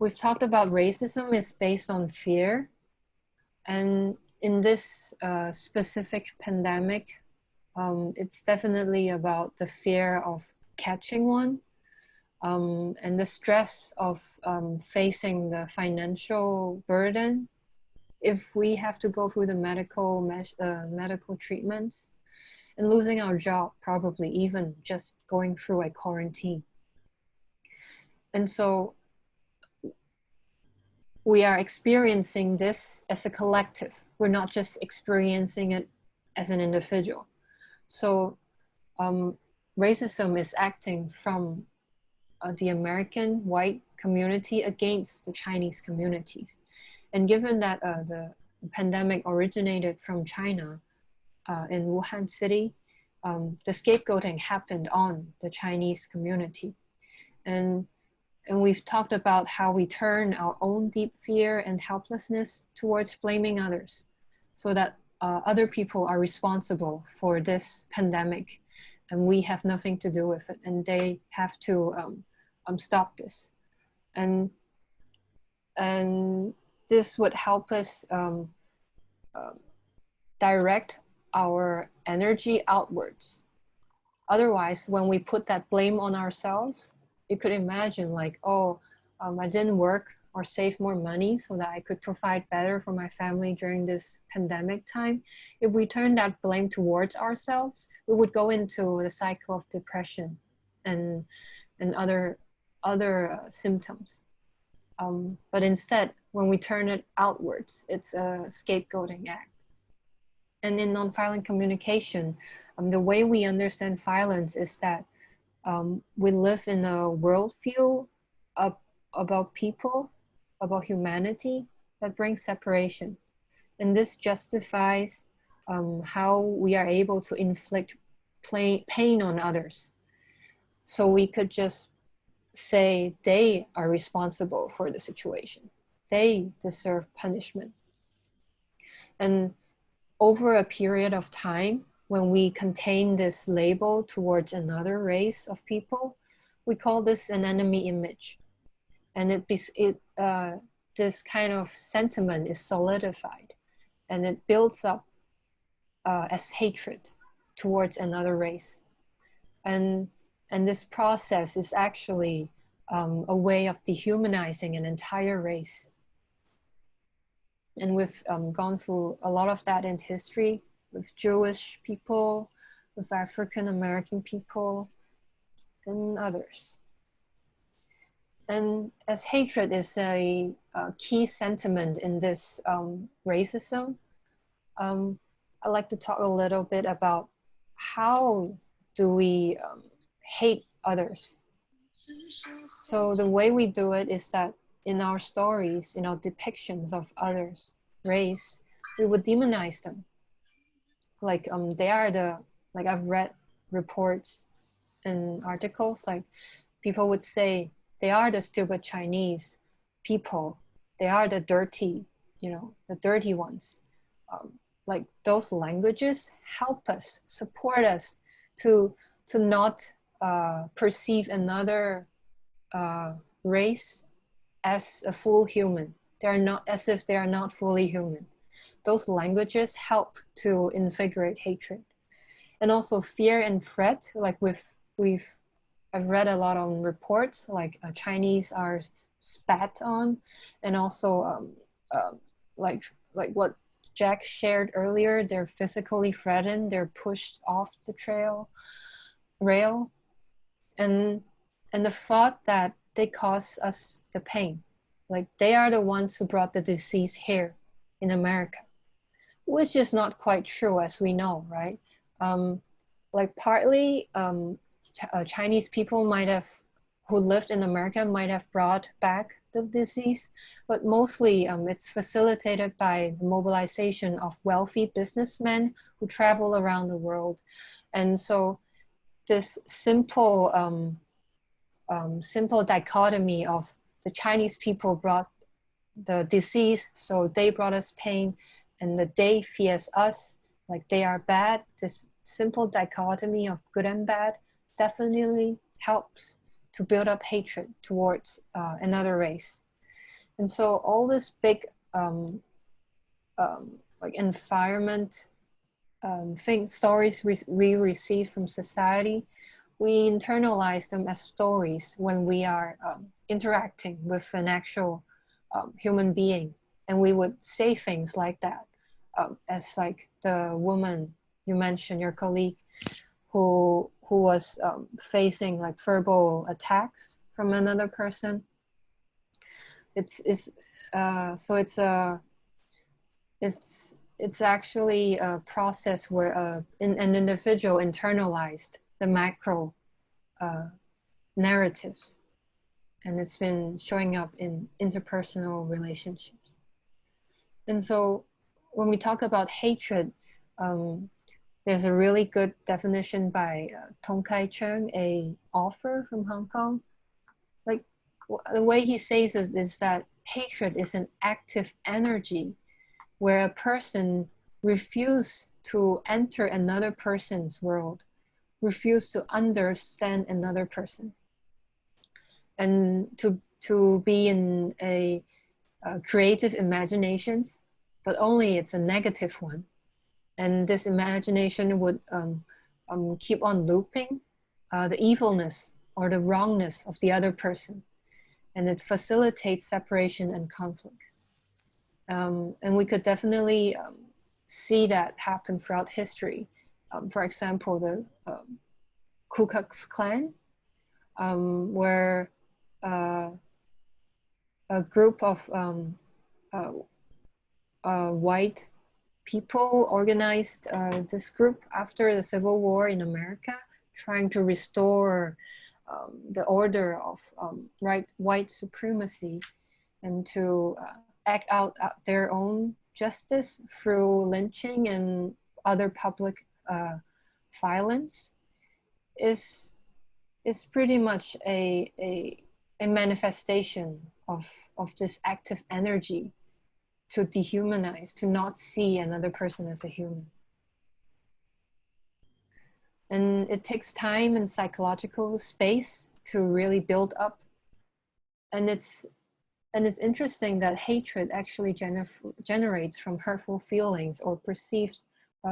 we've talked about racism is based on fear, and in this specific pandemic, it's definitely about the fear of catching one and the stress of facing the financial burden if we have to go through the medical treatments, and losing our job, probably even just going through a quarantine. And so we are experiencing this as a collective. We're not just experiencing it as an individual. So racism is acting from the American white community against the Chinese communities. And given that the pandemic originated from China in Wuhan city, the scapegoating happened on the Chinese community. And we've talked about how we turn our own deep fear and helplessness towards blaming others, so that other people are responsible for this pandemic, and we have nothing to do with it, and they have to stop this. And this would help us direct our energy outwards. Otherwise, when we put that blame on ourselves, you could imagine like, oh, I didn't work or save more money so that I could provide better for my family during this pandemic time. If we turn that blame towards ourselves, we would go into the cycle of depression and other symptoms. But instead, when we turn it outwards, it's a scapegoating act. And in nonviolent communication, the way we understand violence is that we live in a worldview about people, about humanity, that brings separation. And this justifies how we are able to inflict pain on others. So we could just say they are responsible for the situation. They deserve punishment. And over a period of time, when we contain this label towards another race of people, we call this an enemy image. And this kind of sentiment is solidified, and it builds up as hatred towards another race. And this process is actually a way of dehumanizing an entire race. And we've gone through a lot of that in history with Jewish people, with African American people, and others. And as hatred is a key sentiment in this racism, I'd like to talk a little bit about how do we hate others. So the way we do it is that in our stories, in our depictions of others' race, we would demonize them. Like they are like I've read reports and articles, like people would say, they are the stupid Chinese people. They are the dirty, the dirty ones. Like those languages help us, support us to not perceive another race as a full human. They are not, as if they are not fully human. Those languages help to invigorate hatred. And also fear and threat, like I've read a lot on reports, like Chinese are spat on, and also like what Jack shared earlier, they're physically threatened, they're pushed off the rail, and the thought that they cause us the pain, like they are the ones who brought the disease here in America, which is not quite true, as we know, right? Like partly Chinese people who lived in America might have brought back the disease, but mostly it's facilitated by the mobilization of wealthy businessmen who travel around the world. And so this simple dichotomy of the Chinese people brought the disease, so they brought us pain, and the they fears us, like they are bad, this simple dichotomy of good and bad definitely helps to build up hatred towards another race. And so all this big like environment stories we receive from society, we internalize them as stories when we are interacting with an actual human being. And we would say things like that, as like the woman you mentioned, your colleague, who was facing like verbal attacks from another person. It's actually a process where an individual internalized the macro narratives, and it's been showing up in interpersonal relationships. And so when we talk about hatred, there's a really good definition by Tong Kai-cheng, a author from Hong Kong. Like the way he says it is that hatred is an active energy where a person refuses to enter another person's world, refuses to understand another person, and to be in a creative imaginations, but only it's a negative one. And this imagination would keep on looping the evilness or the wrongness of the other person. And it facilitates separation and conflicts. And we could definitely see that happen throughout history. For example, the Ku Klux Klan, where a group of white people organized this group after the Civil War in America, trying to restore the order of white supremacy, and to act out their own justice through lynching and other public violence is pretty much a manifestation of this active energy to dehumanize, to not see another person as a human. And it takes time and psychological space to really build up. And it's interesting that hatred actually generates from hurtful feelings or perceived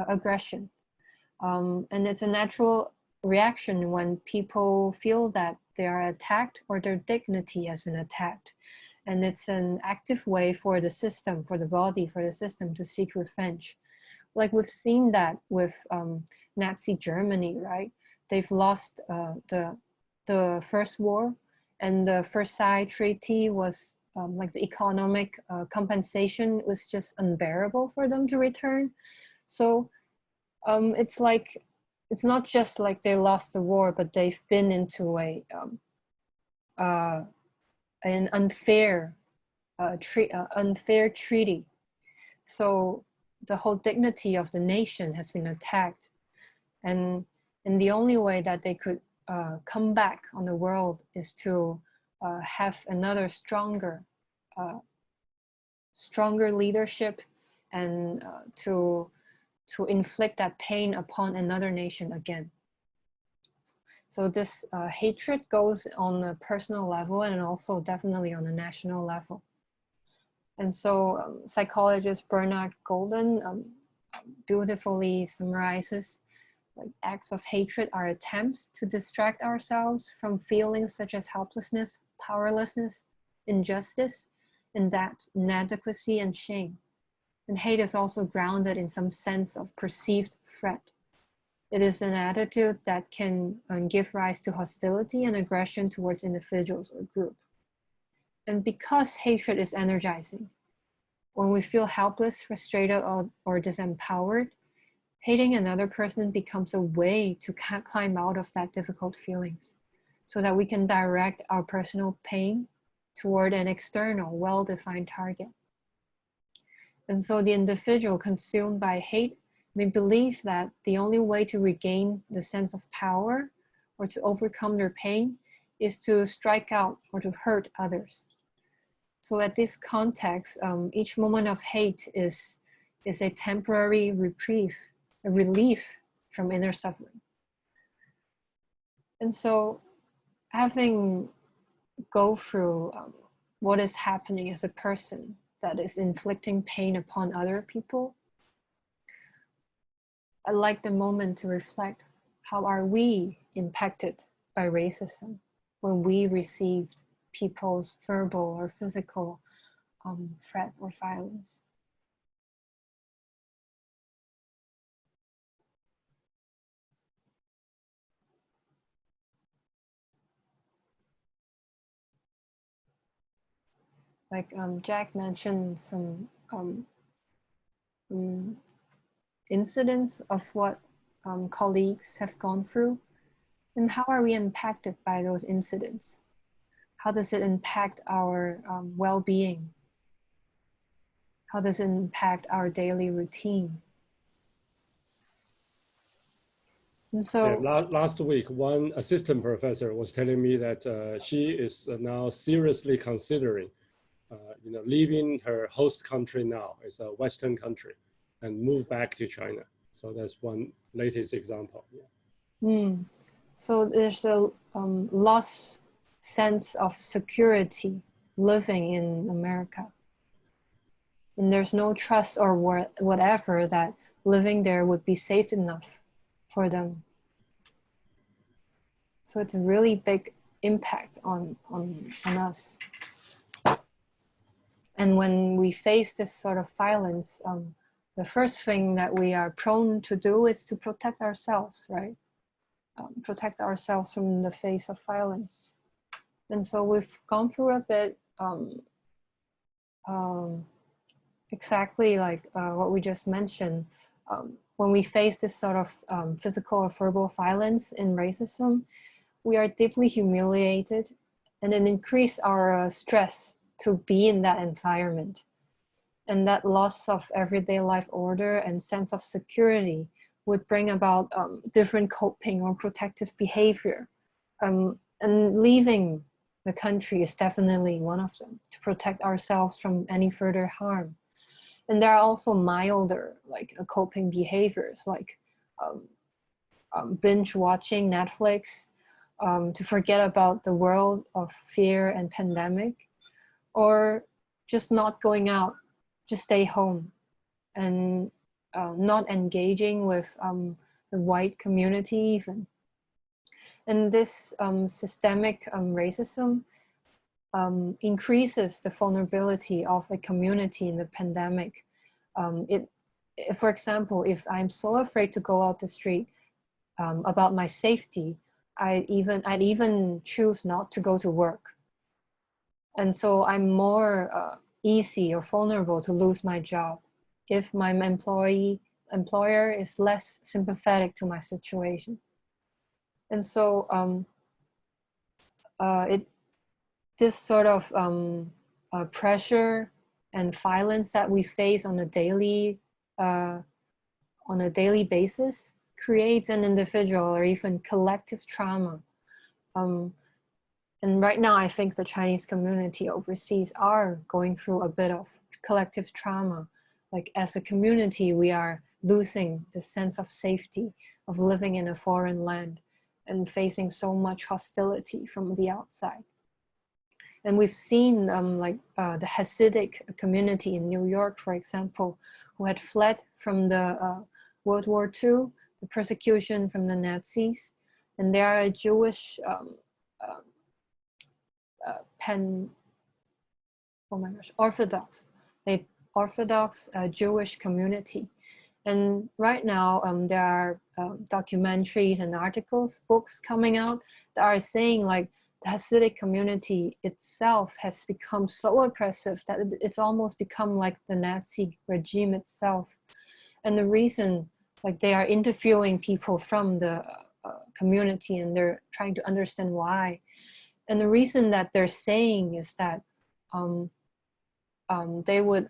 aggression. And it's a natural reaction when people feel that they are attacked or their dignity has been attacked. And it's an active way for the system, for the body, for the system to seek revenge. Like we've seen that with Nazi Germany, right? They've lost the first war, and the Versailles Treaty was like the economic compensation was just unbearable for them to return. So it's like, it's not just like they lost the war, but they've been into an unfair treaty. So the whole dignity of the nation has been attacked. And the only way that they could come back on the world is to have another stronger leadership, and to inflict that pain upon another nation again. So this hatred goes on a personal level and also definitely on a national level. And so psychologist Bernard Golden beautifully summarizes, like, acts of hatred are attempts to distract ourselves from feelings such as helplessness, powerlessness, injustice, inadequacy, and shame. And hate is also grounded in some sense of perceived threat. It is an attitude that can give rise to hostility and aggression towards individuals or group. And because hatred is energizing, when we feel helpless, frustrated, or disempowered, hating another person becomes a way to climb out of that difficult feelings, so that we can direct our personal pain toward an external, well-defined target. And so the individual consumed by hate may believe that the only way to regain the sense of power or to overcome their pain is to strike out or to hurt others. So at this context, each moment of hate is a temporary reprieve, a relief from inner suffering. And so having go through what is happening as a person that is inflicting pain upon other people, I'd like the moment to reflect, how are we impacted by racism when we received people's verbal or physical threat or violence? Like Jack mentioned some incidents of what colleagues have gone through, and how are we impacted by those incidents? How does it impact our well-being? How does it impact our daily routine? And so last week, one assistant professor was telling me that she is now seriously considering leaving her host country now, it's a Western country, and move back to China. So that's one latest example. Yeah. So there's a lost sense of security living in America. And there's no trust or whatever that living there would be safe enough for them. So it's a really big impact on us. And when we face this sort of violence, the first thing that we are prone to do is to protect ourselves, right? Protect ourselves from the face of violence. And so we've gone through a bit exactly like what we just mentioned. When we face this sort of physical or verbal violence in racism, we are deeply humiliated, and it increases our stress to be in that environment. And that loss of everyday life order and sense of security would bring about different coping or protective behavior. And leaving the country is definitely one of them, to protect ourselves from any further harm. And there are also milder like coping behaviors, like binge watching Netflix, to forget about the world of fear and pandemic, or just not going out, just stay home and not engaging with the white community even. And this systemic racism increases the vulnerability of a community in the pandemic. For example, if I'm so afraid to go out the street about my safety, I'd even choose not to go to work. And so I'm more easy or vulnerable to lose my job if my employer is less sympathetic to my situation. And so this sort of pressure and violence that we face on a daily basis creates an individual or even collective trauma. And right now, I think the Chinese community overseas are going through a bit of collective trauma. Like as a community, we are losing the sense of safety of living in a foreign land and facing so much hostility from the outside. And we've seen the Hasidic community in New York, for example, who had fled from the World War II, the persecution from the Nazis. And they are a Jewish Orthodox Jewish community. And right now there are documentaries and articles, books coming out that are saying like the Hasidic community itself has become so oppressive that it's almost become like the Nazi regime itself. And the reason, like they are interviewing people from the community and they're trying to understand why. And the reason that they're saying is that they would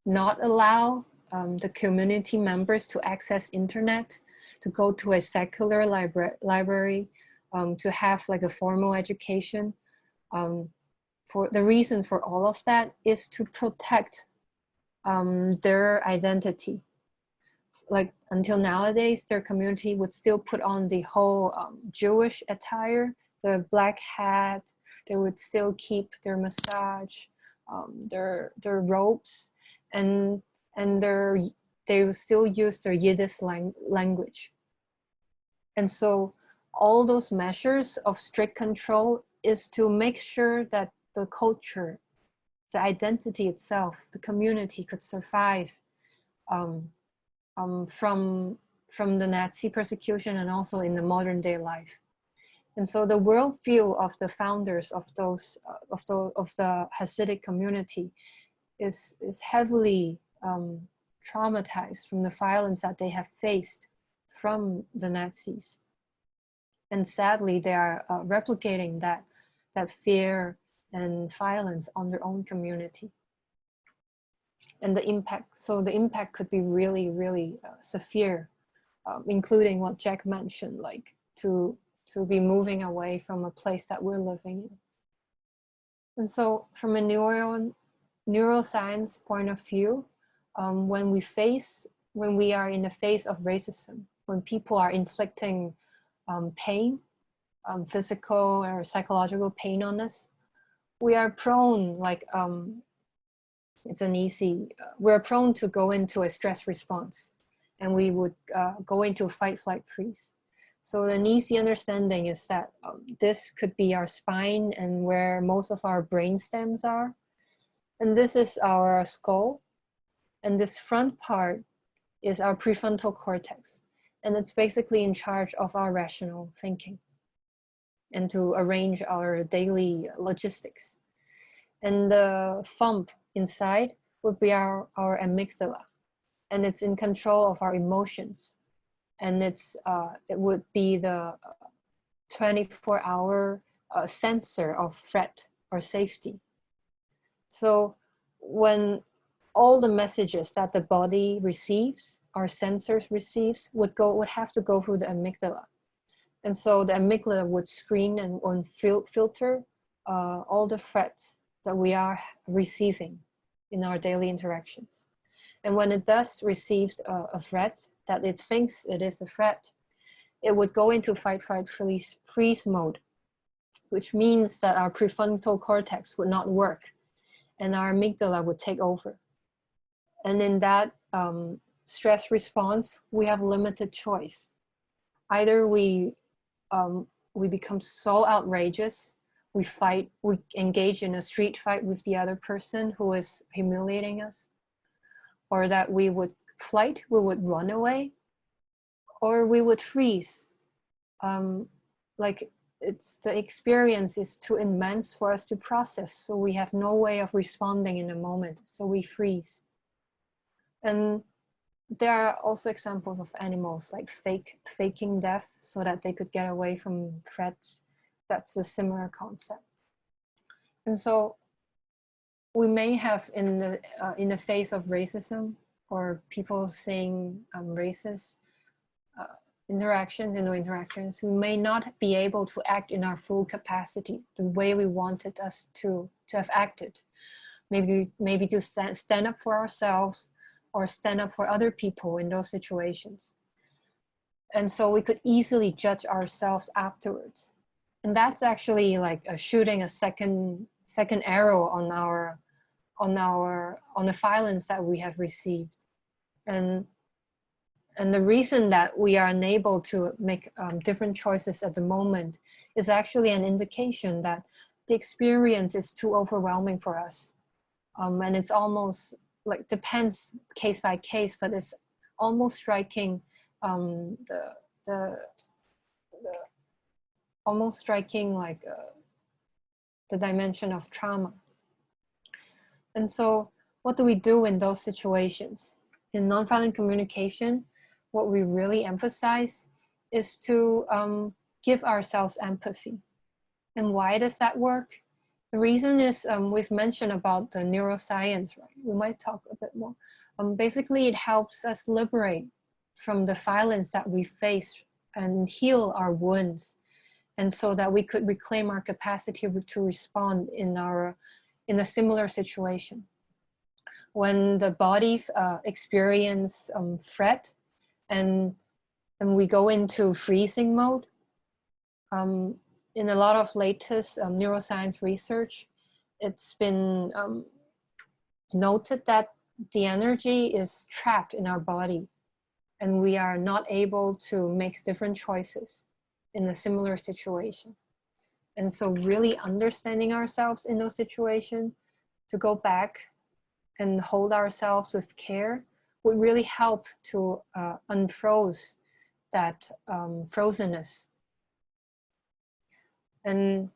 not allow the community members to access internet, to go to a secular library, to have like a formal education. For the reason for all of that is to protect their identity. Like until nowadays, their community would still put on the whole Jewish attire, the black hat. They would still keep their mustache, their robes, and they would still use their Yiddish language. And so all those measures of strict control is to make sure that the culture, the identity itself, the community could survive from the Nazi persecution and also in the modern day life. And so the worldview of the founders of the Hasidic community is heavily traumatized from the violence that they have faced from the Nazis. And sadly, they are replicating that fear and violence on their own community. And the impact could be really, really severe, including what Jack mentioned, like to be moving away from a place that we're living in. And so from a neuroscience point of view, when we are in the face of racism, when people are inflicting pain, physical or psychological pain on us, we are prone, like we're prone to go into a stress response, and we would go into fight, flight, freeze. So an easy understanding is that this could be our spine and where most of our brain stems are. And this is our skull. And this front part is our prefrontal cortex. And it's basically in charge of our rational thinking and to arrange our daily logistics. And the thumb inside would be our amygdala. And it's in control of our emotions. and it would be the 24-hour sensor of threat or safety. So when all the messages that the body receives, our sensors receives, would have to go through the amygdala. And so the amygdala would screen and filter all the threats that we are receiving in our daily interactions. And when it does receive a threat that it thinks it is a threat, it would go into fight, flight, freeze mode, which means that our prefrontal cortex would not work and our amygdala would take over. And in that stress response, we have limited choice. Either we become so outrageous, we engage in a street fight with the other person who is humiliating us, or that we would flight, we would run away, or we would freeze. Like the experience is too immense for us to process, so we have no way of responding in a moment, so we freeze. And there are also examples of animals like faking death so that they could get away from threats. That's a similar concept. And so we may have in the face of racism or people saying racist interactions, we may not be able to act in our full capacity the way we wanted us to have acted. Maybe to stand up for ourselves or stand up for other people in those situations. And so we could easily judge ourselves afterwards. And that's actually like shooting a second arrow on the violence that we have received. And the reason that we are unable to make different choices at the moment is actually an indication that the experience is too overwhelming for us. And it's almost like depends case by case, but it's almost striking almost striking like the dimension of trauma. And so what do we do in those situations? In nonviolent communication, what we really emphasize is to give ourselves empathy. And why does that work? The reason is we've mentioned about the neuroscience, right? We might talk a bit more. Basically, it helps us liberate from the violence that we face and heal our wounds, and so that we could reclaim our capacity to respond in a similar situation. When the body experience threat and we go into freezing mode, in a lot of latest neuroscience research, it's been noted that the energy is trapped in our body and we are not able to make different choices in a similar situation. And so really understanding ourselves in those situations, to go back and hold ourselves with care, would really help to unfroze that frozenness. And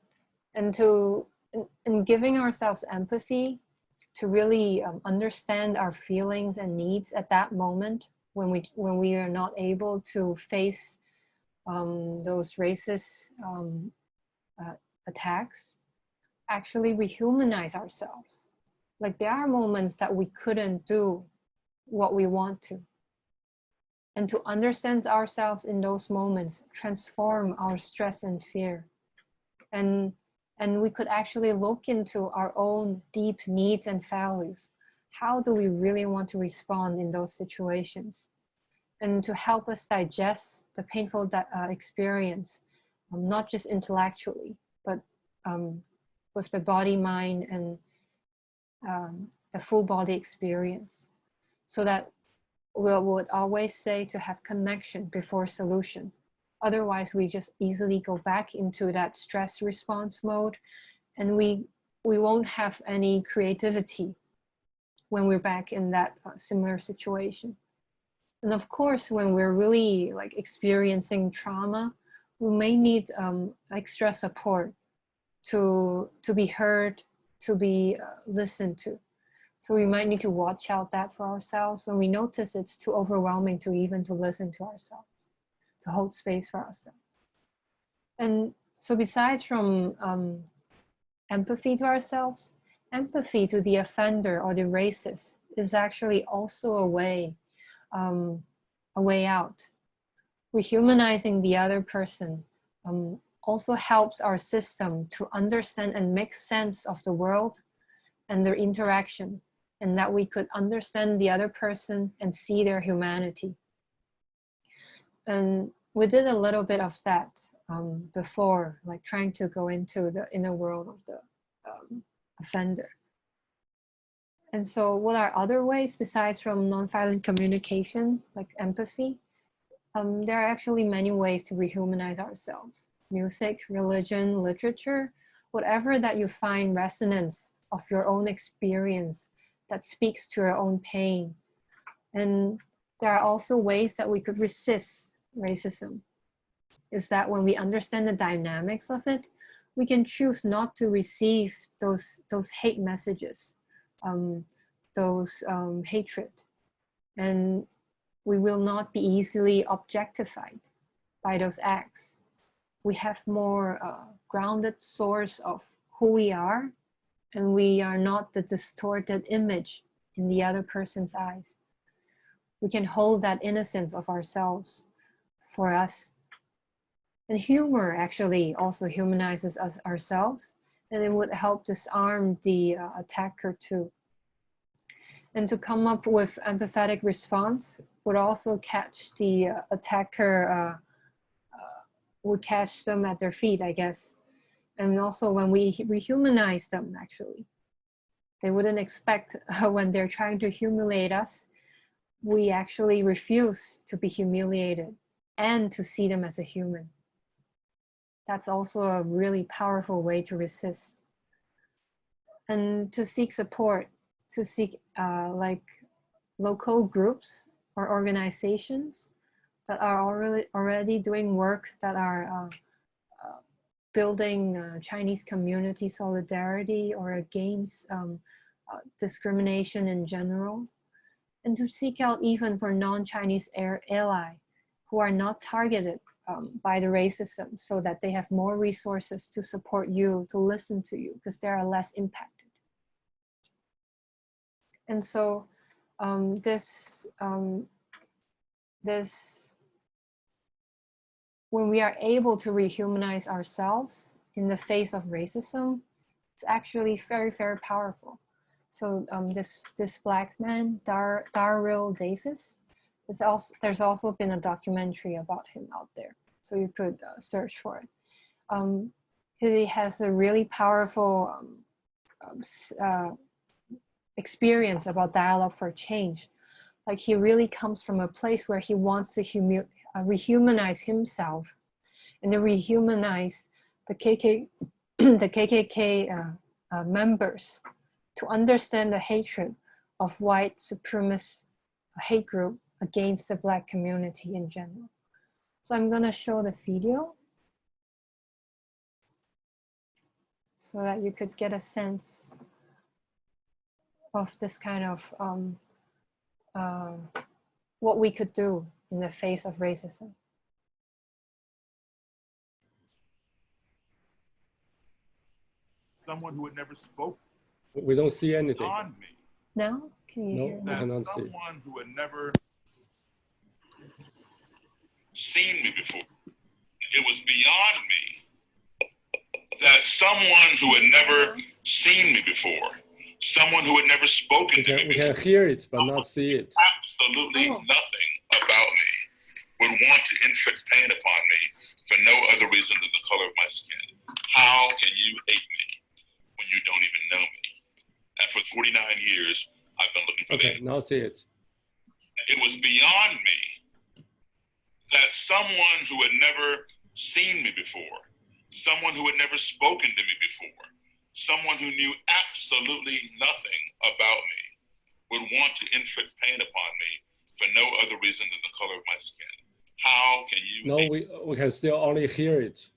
giving ourselves empathy to really understand our feelings and needs at that moment when we are not able to face those racist attacks, actually rehumanize ourselves. Like there are moments that we couldn't do what we want to. And to understand ourselves in those moments, transform our stress and fear. And we could actually look into our own deep needs and values. How do we really want to respond in those situations? And to help us digest the painful experience, not just intellectually, but with the body, mind, and a full body experience. So that we would always say to have connection before solution. Otherwise, we just easily go back into that stress response mode, and we won't have any creativity when we're back in that similar situation. And of course, when we're really like experiencing trauma, we may need extra support to be heard, to be listened to. So we might need to watch out that for ourselves when we notice it's too overwhelming to even to listen to ourselves. to hold space for ourselves. And so besides from empathy to ourselves, empathy to the offender or the racist is actually also a way out. Rehumanizing the other person also helps our system to understand and make sense of the world and their interaction, and that we could understand the other person and see their humanity. And we did a little bit of that before, like trying to go into the inner world of the offender. And so what are other ways besides from nonviolent communication, like empathy? There are actually many ways to rehumanize ourselves. Music, religion, literature, whatever that you find resonance of your own experience that speaks to your own pain. And there are also ways that we could resist racism. Is that when we understand the dynamics of it, we can choose not to receive those hate messages, those hatred, and we will not be easily objectified by those acts. We have more grounded source of who we are, and we are not the distorted image in the other person's eyes. We can hold that innocence of ourselves for us. And humor actually also humanizes us ourselves, and it would help disarm the attacker too. And to come up with empathetic response would also catch the attacker, would catch them at their feet, I guess. And also when we rehumanize them, actually, they wouldn't expect when they're trying to humiliate us, we actually refuse to be humiliated and to see them as a human. That's also a really powerful way to resist. And to seek support, to seek like local groups or organizations that are already doing work that are building Chinese community solidarity or against discrimination in general. And to seek out even for non-Chinese ally who are not targeted by the racism, so that they have more resources to support you, to listen to you, because they are less impacted. And so when we are able to rehumanize ourselves in the face of racism, it's actually very, very powerful. So this Black man, Darryl Davis, there's also been a documentary about him out there, so you could search for it. He has a really powerful experience about dialogue for change. Like he really comes from a place where he wants to rehumanize himself and to rehumanize the KKK members, to understand the hatred of white supremacist hate group against the Black community in general. So I'm gonna show the video so that you could get a sense of this kind of what we could do in the face of racism. Someone who had never spoken. We don't see anything. On me. Now, can you hear No, I me? cannot see. Someone who had never seen me before. It was beyond me that someone who had never seen me before, someone who had never spoken to me We before, can hear it, but not see it. absolutely nothing about me, would want to inflict pain upon me for no other reason than the color of my skin. How can you hate me when you don't even know me? And for 49 years, I've been looking for Okay, that. now see it. It was beyond me that someone who had never seen me before, someone who had never spoken to me before, someone who knew absolutely nothing about me, would want to inflict pain upon me for no other reason than the color of my skin. How can you No, we can still only hear it.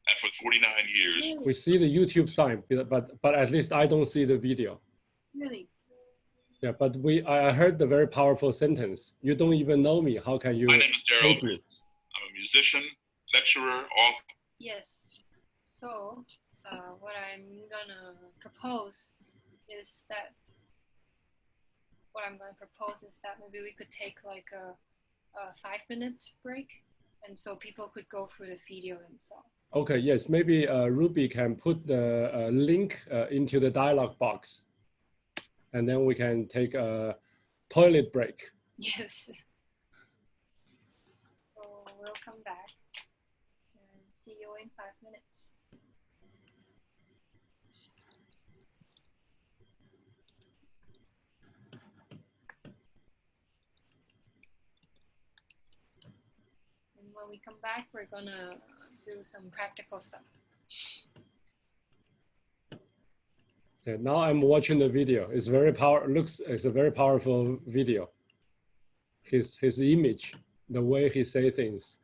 And for 49 years, We see the YouTube sign, but at least I don't see the video. Really? Yeah, but I heard the very powerful sentence. You don't even know me. How can you my name is Daryl. hate me? musician, lecturer, author. Yes. So what I'm gonna propose is that maybe we could take like a 5-minute break, and so people could go through the video themselves. Okay, yes, maybe Ruby can put the link into the dialog box, and then we can take a toilet break. Yes. So we'll come back and see you in 5 minutes. And when we come back, we're gonna do some practical stuff. Yeah, now I'm watching the video. It's it's a very powerful video. His image, the way he say things.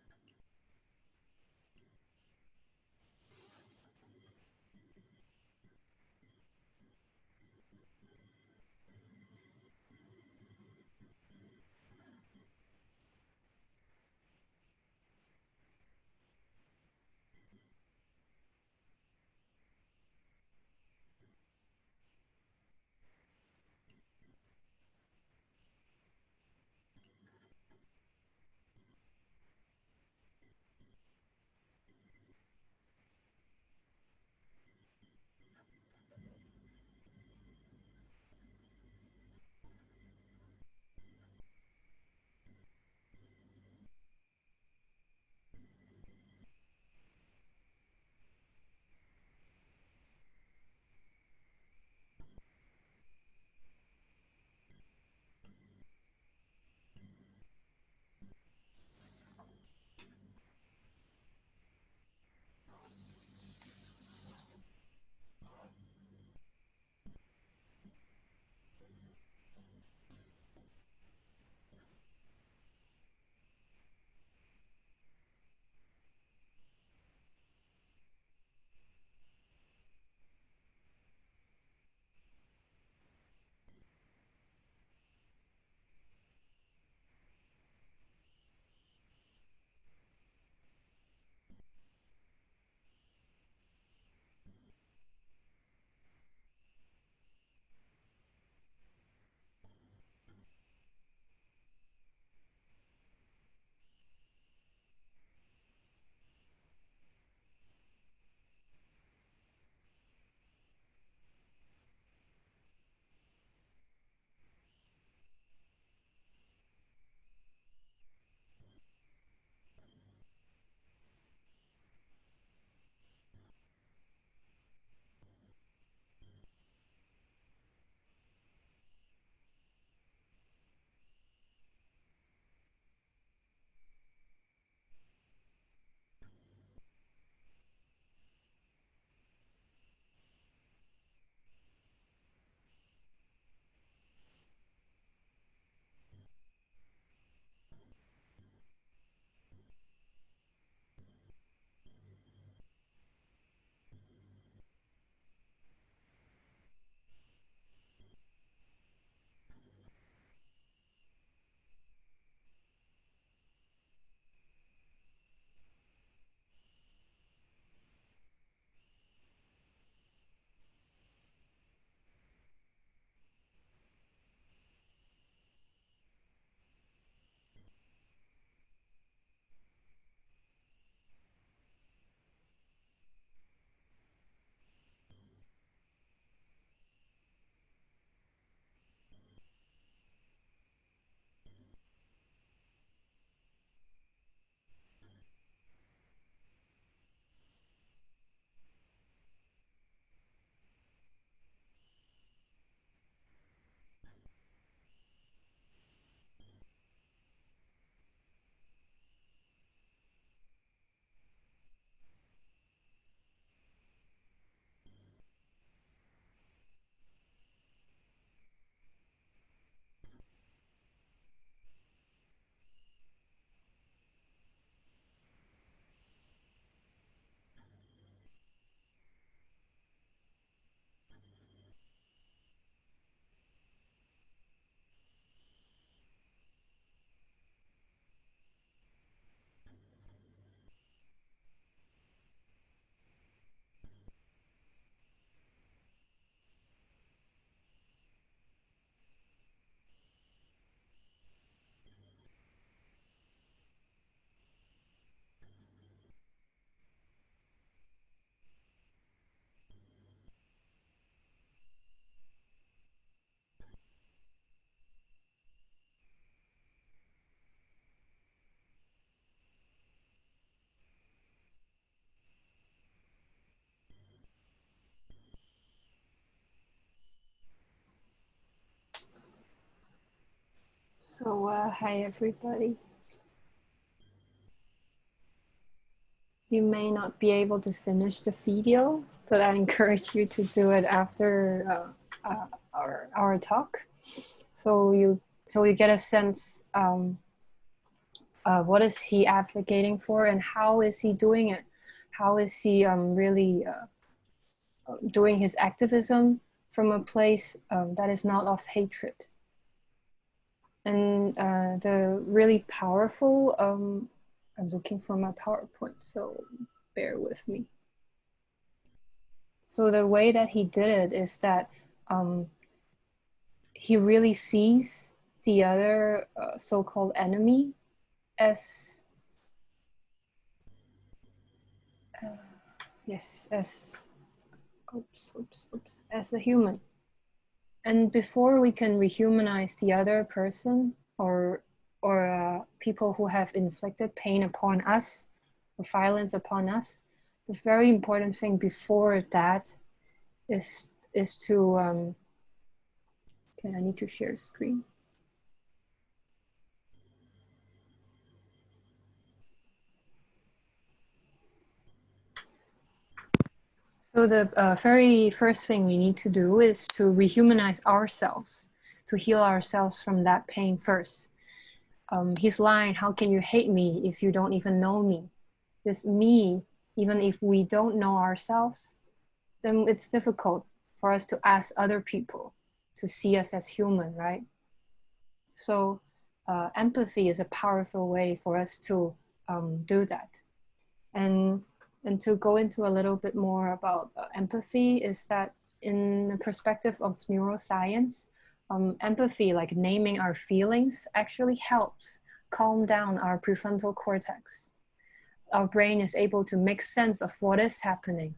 So, hi everybody. You may not be able to finish the video, but I encourage you to do it after our talk. So you get a sense what is he advocating for and how is he doing it? How is he really doing his activism from a place that is not of hatred? And the really powerful, I'm looking for my PowerPoint, so bear with me. So the way that he did it is that he really sees the other so-called enemy as, as a human. And before we can rehumanize the other person or people who have inflicted pain upon us or violence upon us, the very important thing before that is to, okay, I need to share screen. So the very first thing we need to do is to rehumanize ourselves, to heal ourselves from that pain first. His line, how can you hate me if you don't even know me? This me, even if we don't know ourselves, then it's difficult for us to ask other people to see us as human, right? So empathy is a powerful way for us to do that. And to go into a little bit more about empathy is that in the perspective of neuroscience, empathy, like naming our feelings, actually helps calm down our prefrontal cortex. Our brain is able to make sense of what is happening.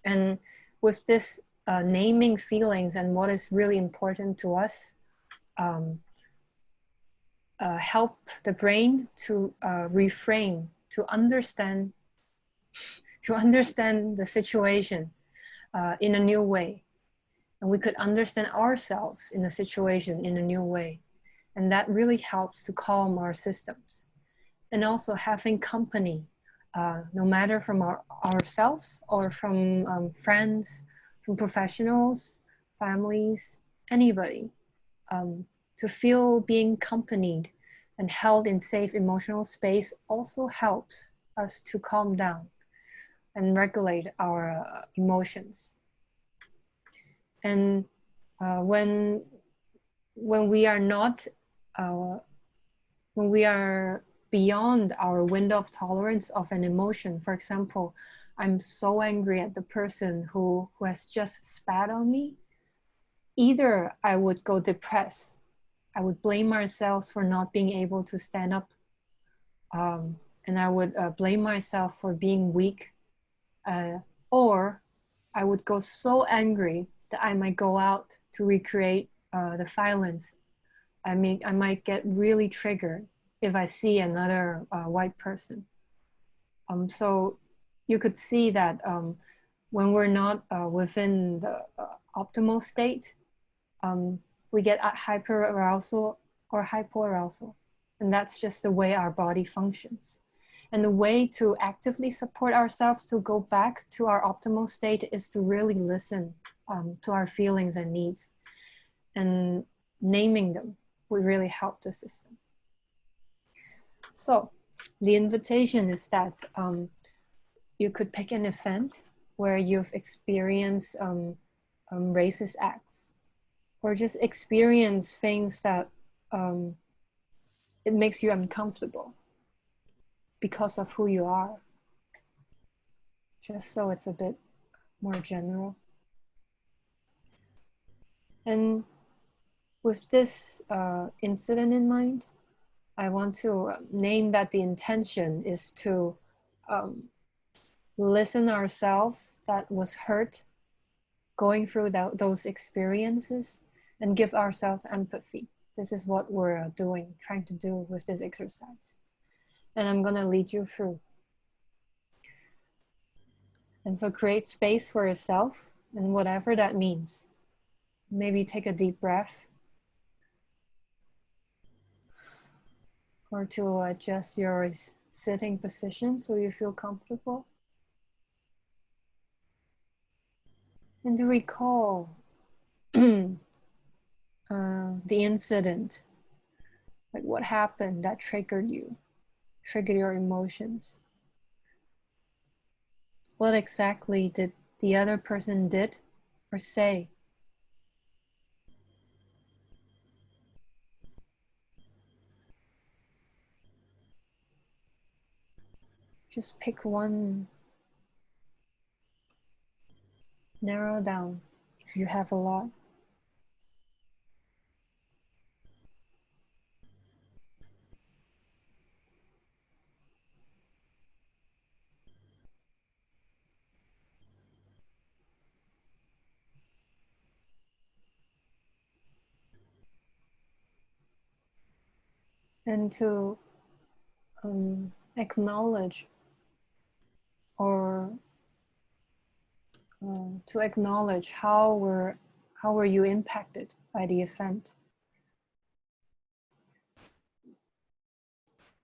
And with this naming feelings and what is really important to us, help the brain to reframe, to understand the situation in a new way. And we could understand ourselves in the situation in a new way. And that really helps to calm our systems. And also having company, no matter from ourselves or from friends, from professionals, families, anybody, to feel being accompanied and held in safe emotional space also helps us to calm down and regulate our emotions. And when we are not, when we are beyond our window of tolerance of an emotion, for example, I'm so angry at the person who has just spat on me, either I would go depressed, I would blame myself for not being able to stand up, and I would blame myself for being weak, or I would go so angry that I might go out to recreate the violence. I might get really triggered if I see another white person. So you could see that when we're not within the optimal state, we get hyperarousal or hypoarousal. And that's just the way our body functions. And the way to actively support ourselves to go back to our optimal state is to really listen to our feelings and needs. And naming them would really help the system. So the invitation is that you could pick an event where you've experienced racist acts, or just experience things that it makes you uncomfortable because of who you are, just so it's a bit more general. And with this incident in mind, I want to name that the intention is to listen ourselves that was hurt going through those experiences and give ourselves empathy. This is what we're trying to do with this exercise. And I'm gonna lead you through. And so create space for yourself and whatever that means. Maybe take a deep breath. or to adjust your sitting position so you feel comfortable. And to recall the incident, like what happened that triggered your emotions. What exactly did the other person did or say? Just pick one. Narrow down if you have a lot. And to acknowledge or to acknowledge how were you impacted by the event.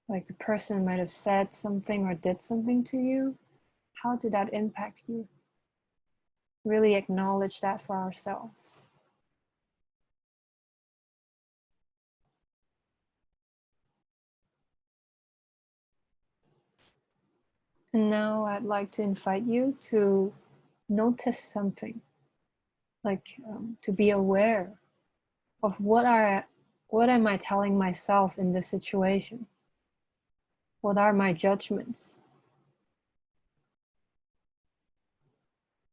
Like the person might have said something or did something to you. How did that impact you? Really acknowledge that for ourselves. And now I'd like to invite you to notice something, like to be aware of what am I telling myself in this situation? What are my judgments?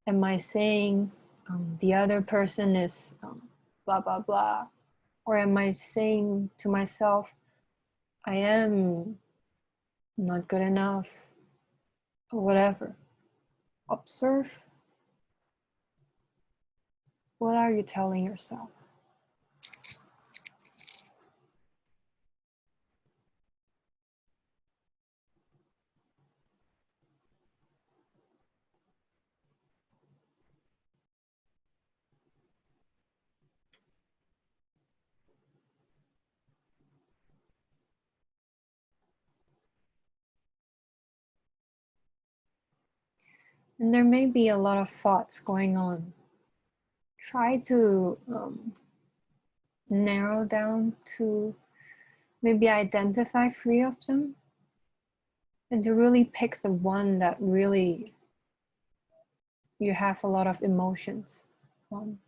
Am I saying the other person is blah, blah, blah? Or am I saying to myself, I am not good enough, or whatever? Observe. What are you telling yourself? And there may be a lot of thoughts going on. Try to narrow down to maybe identify 3 of them and to really pick the one that really you have a lot of emotions on.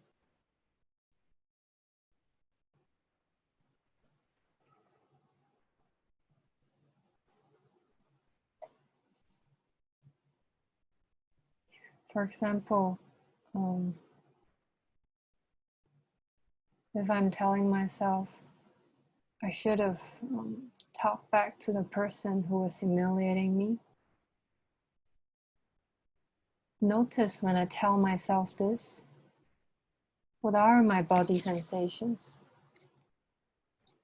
For example, if I'm telling myself I should have talked back to the person who was humiliating me, notice when I tell myself this, what are my body sensations?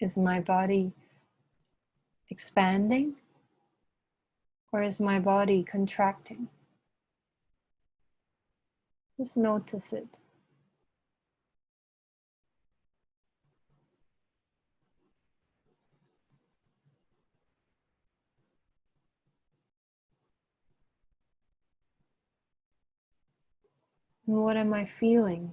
Is my body expanding or is my body contracting? Just notice it. And what am I feeling?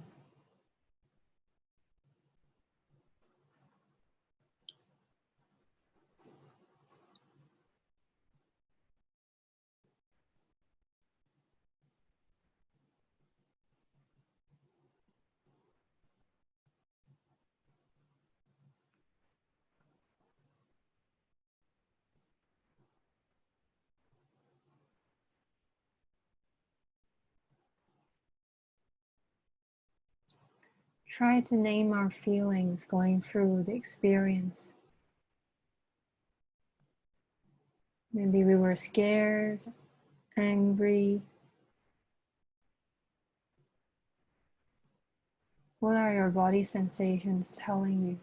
Try to name our feelings going through the experience. Maybe we were scared, angry. What are your body sensations telling you?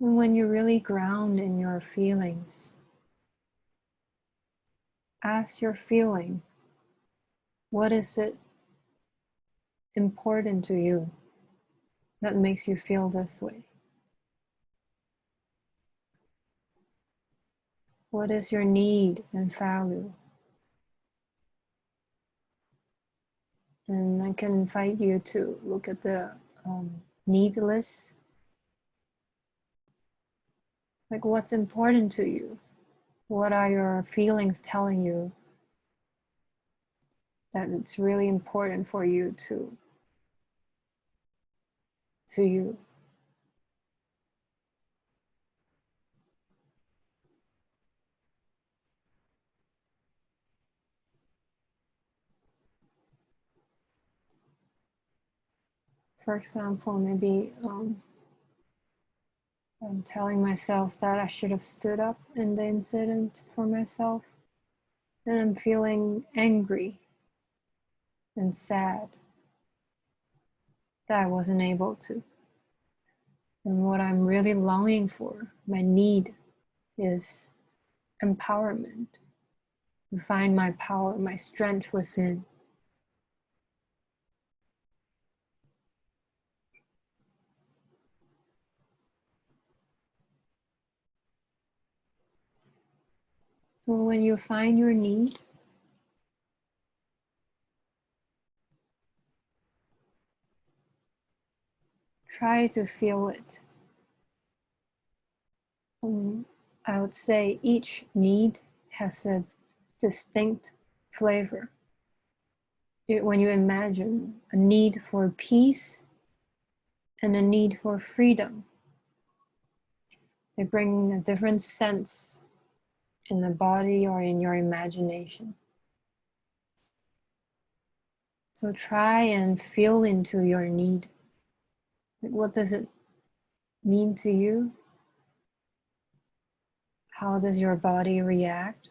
And when you really ground in your feelings, ask your feeling, what is it important to you that makes you feel this way? What is your need and value? And I can invite you to look at the need list. Like, what's important to you? What are your feelings telling you that it's really important for you to you? For example, maybe I'm telling myself that I should have stood up in the incident for myself, and I'm feeling angry and sad that I wasn't able to. And what I'm really longing for, my need, is empowerment, to find my power, my strength within. So when you find your need, try to feel it. I would say each need has a distinct flavor. When you imagine a need for peace and a need for freedom, they bring a different sense in the body or in your imagination. So try and feel into your need. Like, what does it mean to you? How does your body react?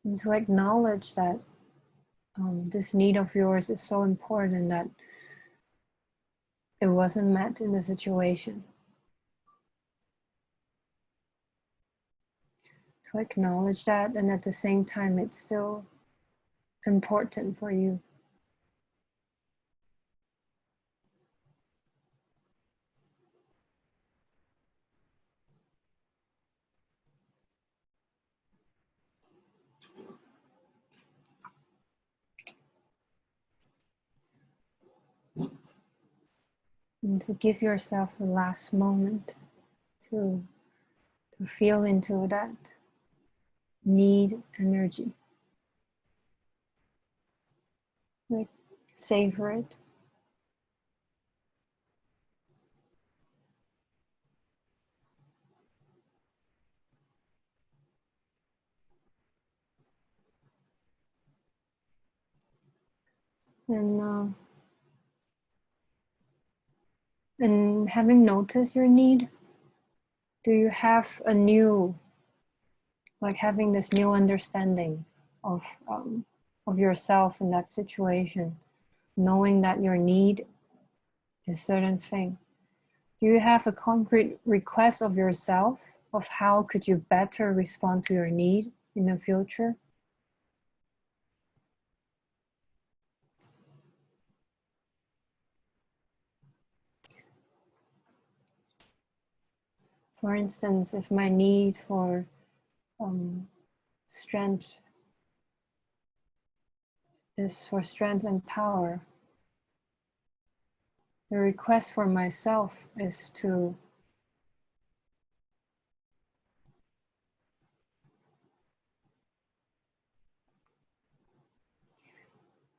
And to acknowledge that this need of yours is so important that it wasn't met in the situation. To acknowledge that, and at the same time, it's still important for you. And to give yourself the last moment to feel into that need energy. Like, savor it. And having noticed your need, do you have a new, like having this new understanding of yourself in that situation, knowing that your need is a certain thing? Do you have a concrete request of yourself of how could you better respond to your need in the future? For instance, if my need for strength is for strength and power, the request for myself is to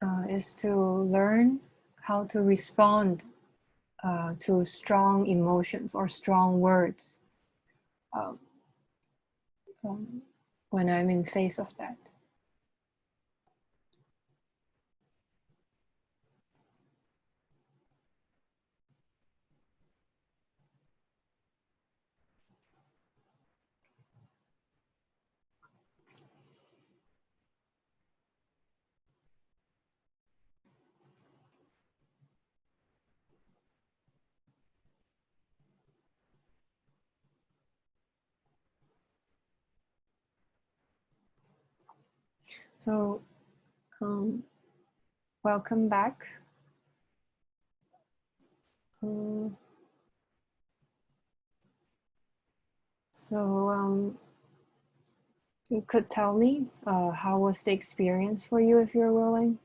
learn how to respond to strong emotions or strong words when I'm in face of that. So, welcome back. You could tell me how was the experience for you if you're willing?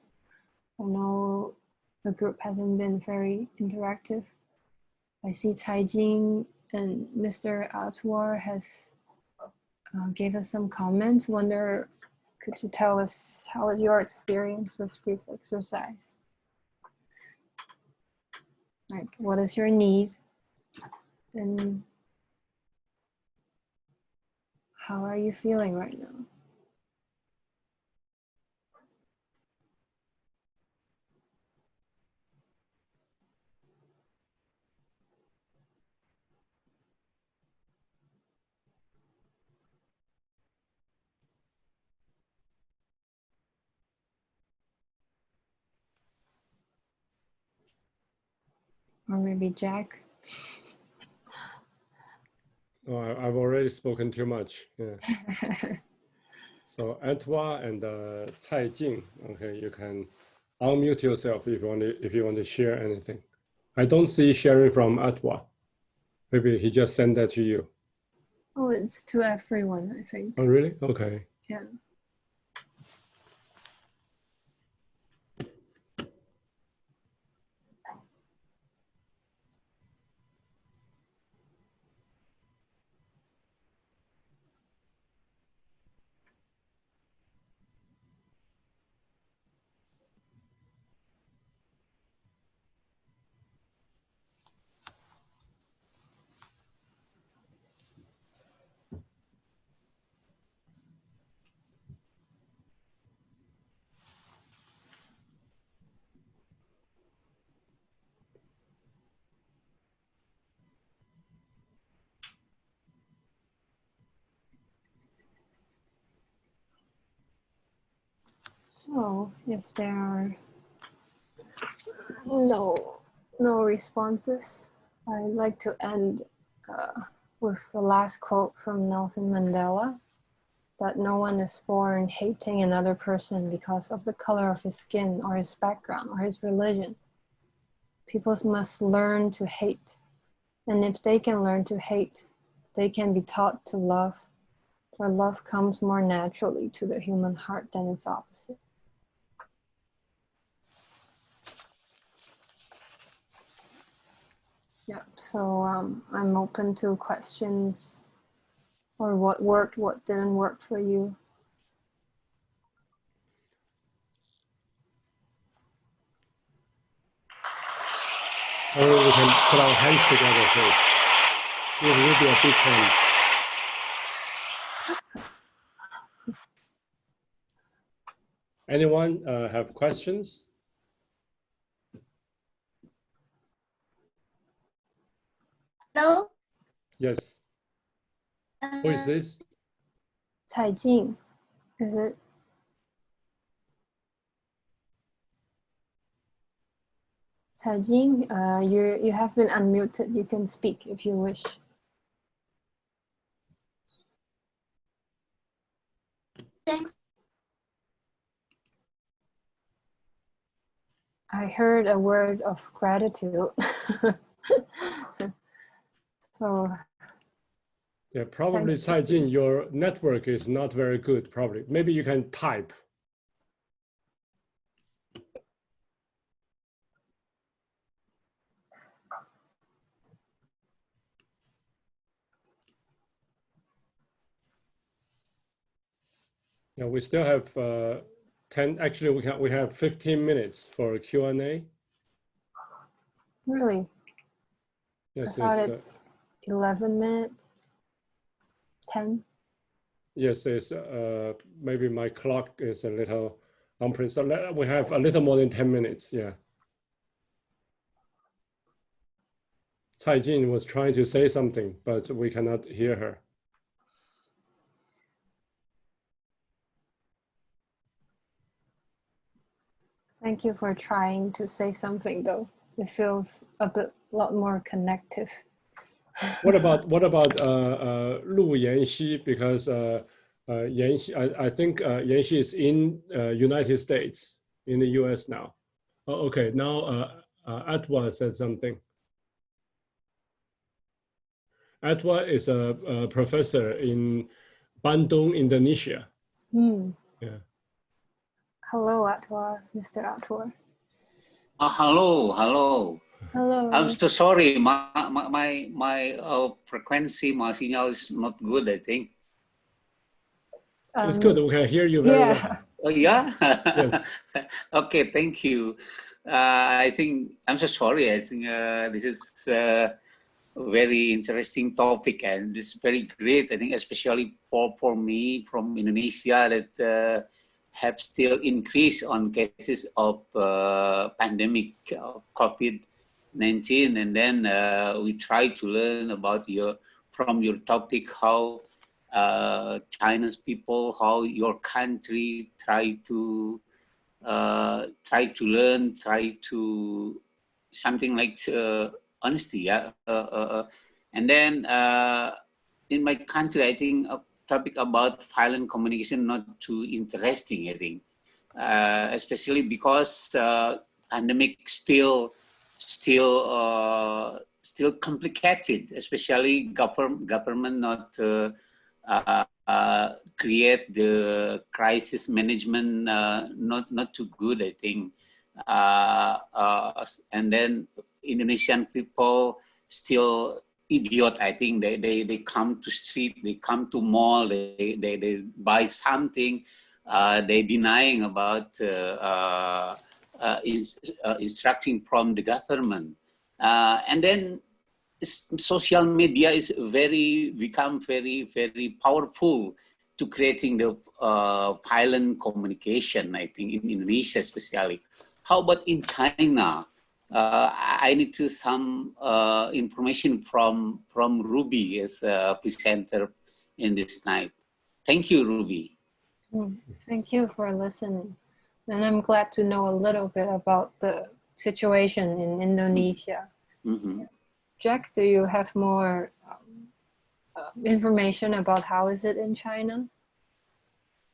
I know the group hasn't been very interactive. I see Taijing and Mr. Atwar has gave us some comments. Wonder, could you tell us how was your experience with this exercise? Like, what is your need? And how are you feeling right now? Or maybe Jack? Oh, I've already spoken too much. Yeah. So Antwa and Cai Jing, okay, you can unmute yourself if you want to share anything. I don't see sharing from Antwa. Maybe he just sent that to you. Oh, it's to everyone, I think. Oh, really? Okay. Yeah. So if there are no responses, I'd like to end with the last quote from Nelson Mandela, that no one is born hating another person because of the color of his skin or his background or his religion. People must learn to hate. And if they can learn to hate, they can be taught to love, for love comes more naturally to the human heart than its opposite. Yeah, so I'm open to questions or what worked, what didn't work for you. Or we can put our hands together first. It will be a big hand. Anyone have questions? Hello? Yes. Who is this? Cai Jing, is it? Cai Jing, you have been unmuted. You can speak if you wish. Thanks. I heard a word of gratitude. So Yeah, probably Cai Jing, your network is not very good, probably. Maybe you can type. Yeah, we still have 10, actually we have 15 minutes for Q&A. really? Yes, I thought it's 11 minutes, 10. Yes, it's maybe my clock is a little unprecise. So we have a little more than 10 minutes, yeah. Cai Jing was trying to say something, but we cannot hear her. Thank you for trying to say something, though. It feels a lot more connective. What about Lu Yanxi? Because Yanxi, I think Yanxi is in United States, in the US now. Oh, okay, now Atwa said something. Atwa is a professor in Bandung, Indonesia. Yeah. Hello, Atwar, Mr. Atwar. Hello. Hello. I'm so sorry. My frequency, my signal is not good, I think. It's good. We can hear you very well. Oh, yeah? Yes. Okay, thank you. I think, I'm so sorry. I think this is a very interesting topic, and this is very great. I think especially for me from Indonesia that have still increased on cases of pandemic COVID-19. And then we try to learn about from your topic, how China's people, how your country try to learn, try to something like honesty, yeah. And then in my country, I think a topic about violent communication not too interesting, I think, especially because pandemic still complicated, especially government not create the crisis management not too good, I think. And then Indonesian people still idiot, I think. They come to street, they come to mall, they buy something, they denying about instructing from the government. And then social media is become very powerful to creating the violent communication, I think, in Indonesia especially. How about in China? I need to some information from Ruby as a presenter in this night. Thank you, Ruby. Thank you for listening. And I'm glad to know a little bit about the situation in Indonesia. Mm-hmm. Jack, do you have more information about how is it in China?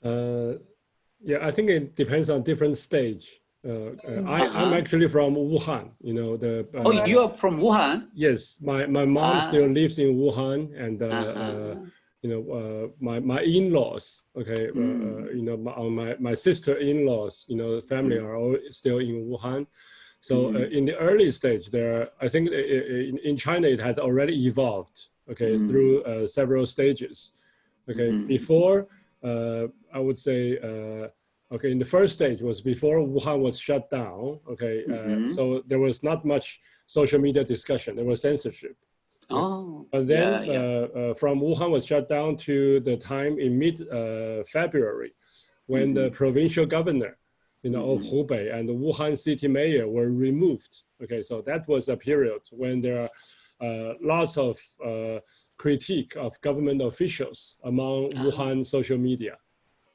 Yeah, I think it depends on different stage. I'm actually from Wuhan, you know. Oh, you are from Wuhan? Yes, my mom still lives in Wuhan, and you know, my in-laws, okay, you know, my sister-in-laws, you know, family are all still in Wuhan. So in the early stage there, I think in China it had already evolved, okay, through several stages. Okay, before, I would say, okay, in the first stage was before Wuhan was shut down, okay, so there was not much social media discussion, there was censorship. Oh, but then from Wuhan was shut down to the time in mid-February when the provincial governor, you know, of Hubei and the Wuhan city mayor were removed. Okay, so that was a period when there are lots of critique of government officials among Wuhan social media.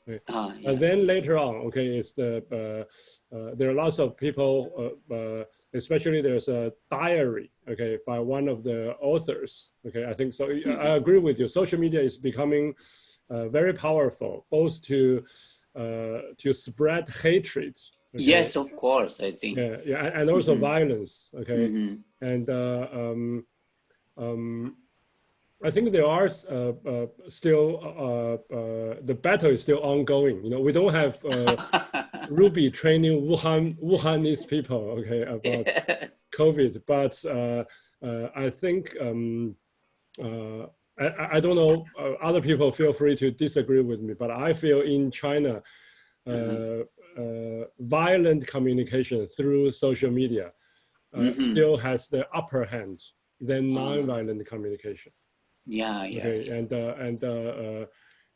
Okay. And then later on, okay, it's there are lots of people, especially there's a diary, okay, by one of the authors. Okay, I think so. I agree with you. Social media is becoming very powerful, both to spread hatred. Okay? Yes, of course, I think. Yeah, and also violence. Okay, and I think there are still the battle is still ongoing. You know, we don't have Ruby training Wuhanese people, okay, about COVID, but I think I don't know. Other people feel free to disagree with me, but I feel in China, violent communication through social media still has the upper hand than non-violent communication. Yeah. Okay,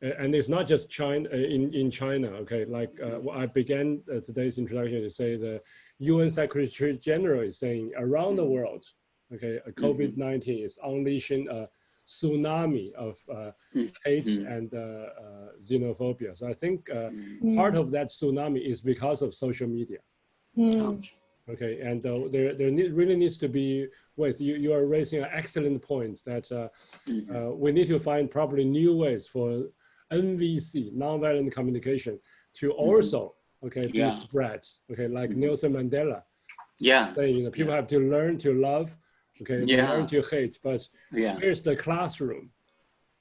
and it's not just China in China. Okay, like I began today's introduction to say the UN Secretary General is saying around the world, okay, COVID-19 is unleashing a tsunami of hate and xenophobia. So I think part of that tsunami is because of social media. Okay, and there really needs to be ways. You are raising an excellent point that we need to find probably new ways for NVC, nonviolent communication, to also be Yeah. spread. Like Nelson Mandela. Yeah. Saying, people have to learn to love. They learn to hate. But here's the classroom.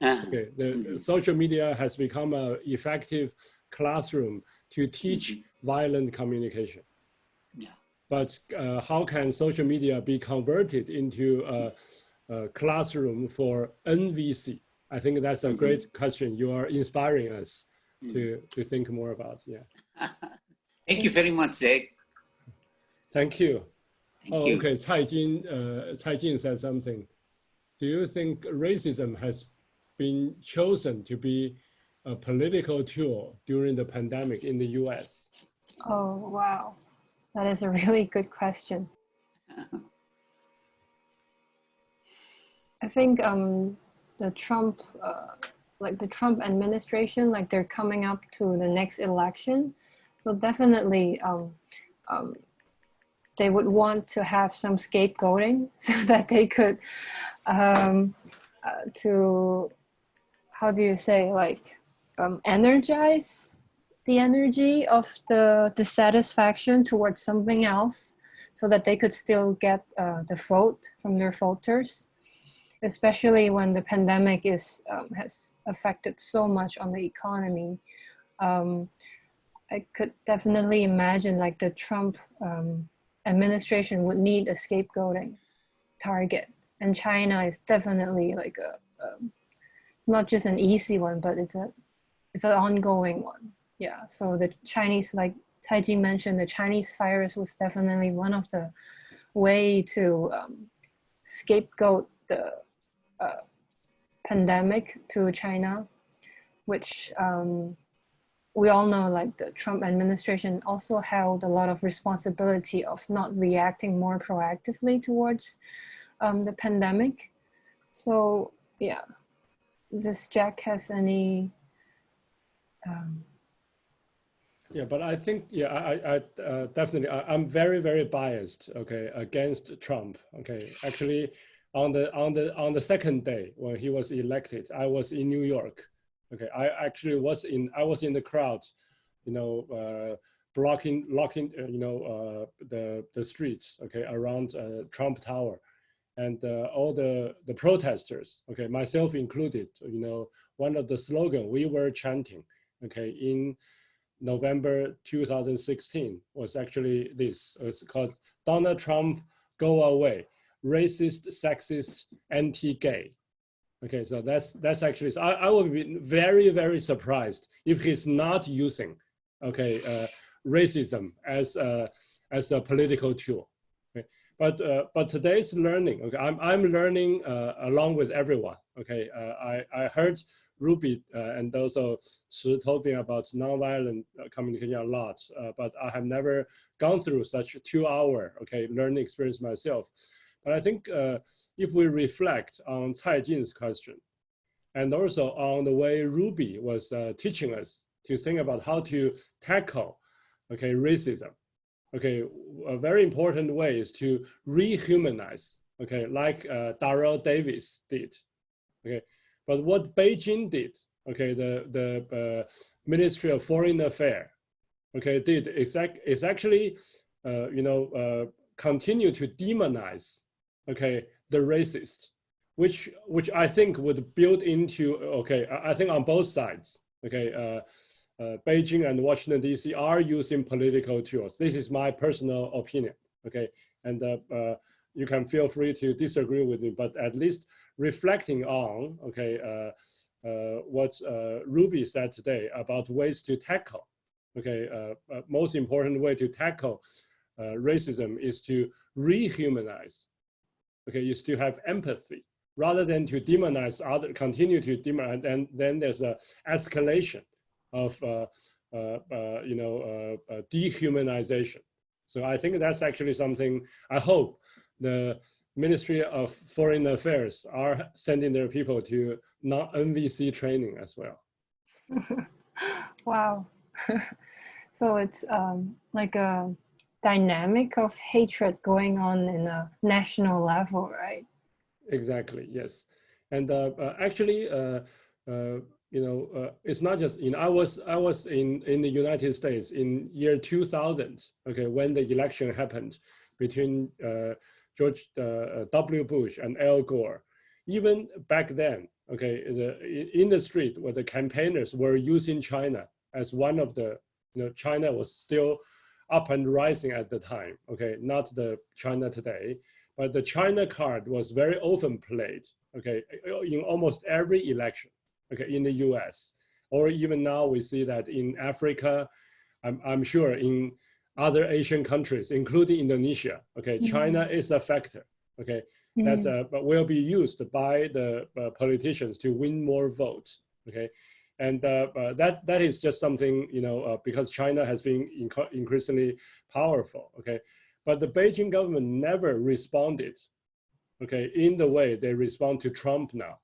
The social media has become an effective classroom to teach violent communication. But how can social media be converted into a classroom for NVC? I think that's a great question. You are inspiring us to think more about. Thank you very much, Zach. Thank you. Thank you. Okay. Cai Jin said something. Do you think racism has been chosen to be a political tool during the pandemic in the US? Oh, wow. That is a really good question. I think the Trump administration, like they're coming up to the next election. So definitely they would want to have some scapegoating so that they could to, how do you say, like energize the energy of the dissatisfaction towards something else so that they could still get the vote from their voters, especially when the pandemic has affected so much on the economy. I could definitely imagine like the Trump administration would need a scapegoating target, and China is definitely like not just an easy one, but it's an ongoing one. Yeah, so the Chinese, like Cai Jin mentioned, the Chinese virus was definitely one of the way to scapegoat the pandemic to China, which we all know, like the Trump administration also held a lot of responsibility of not reacting more proactively towards the pandemic. So yeah, does Jack has any? Yeah, but I think, I definitely, I'm very, very biased, against Trump. Actually, on the second day when he was elected, I was in New York. I actually was in the crowd, locking, the streets, around Trump Tower, and all the protesters, myself included, one of the slogan we were chanting, in November 2016 was actually this. It's called "Donald Trump, Go Away, Racist, Sexist, Anti-Gay." So that's actually. So I would be very, very surprised if he's not using, racism as a political tool. But today's learning. I'm learning along with everyone. I heard Ruby and also Shi told me about nonviolent communication a lot, but I have never gone through such a 2-hour learning experience myself. But I think if we reflect on Cai Jin's question, and also on the way Ruby was teaching us to think about how to tackle racism, a very important way is to rehumanize, like Darrell Davis did, But what Beijing did, the Ministry of Foreign Affairs, did is actually, continue to demonize, the racist, which I think would build into, I think on both sides, Beijing and Washington D.C. are using political tools. This is my personal opinion, and you can feel free to disagree with me, but at least reflecting on, what Ruby said today about ways to tackle, most important way to tackle racism is to rehumanize, is to have empathy rather than to demonize other, continue to demonize, and then there's a escalation of, dehumanization. So I think that's actually something I hope the Ministry of Foreign Affairs are sending their people to non-NVC training as well. Wow. So it's like a dynamic of hatred going on in a national level, right? Exactly, yes. And actually, it's not just, I was in the United States in year 2000, okay, when the election happened between George W. Bush and Al Gore. Even back then, okay, in the street where the campaigners were using China as one of the, China was still up and rising at the time, okay, not the China today, but the China card was very often played, okay, in almost every election, okay, in the US, or even now we see that in Africa, I'm sure in other Asian countries, including Indonesia, okay, China is a factor, okay, that will be used by the politicians to win more votes, okay, and that is just something, because China has been increasingly powerful, okay, but the Beijing government never responded, okay, in the way they respond to Trump now.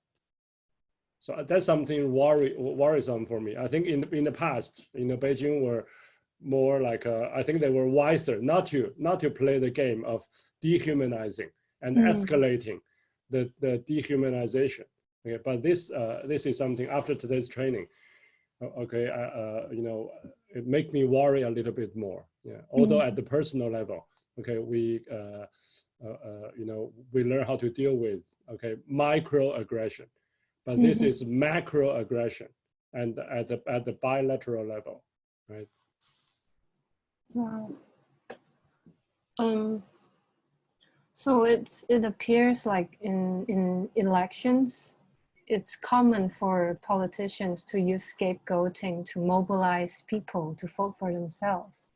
So that's something worrisome for me. I think in the past, Beijing were more like I think they were wiser not to play the game of dehumanizing and escalating the dehumanization. Okay, but this is something after today's training. Okay, it makes me worry a little bit more. Yeah, although at the personal level, okay, we we learn how to deal with microaggression, but this is macroaggression, and at the bilateral level, right? Wow. So it appears like in elections, it's common for politicians to use scapegoating to mobilize people to vote for themselves.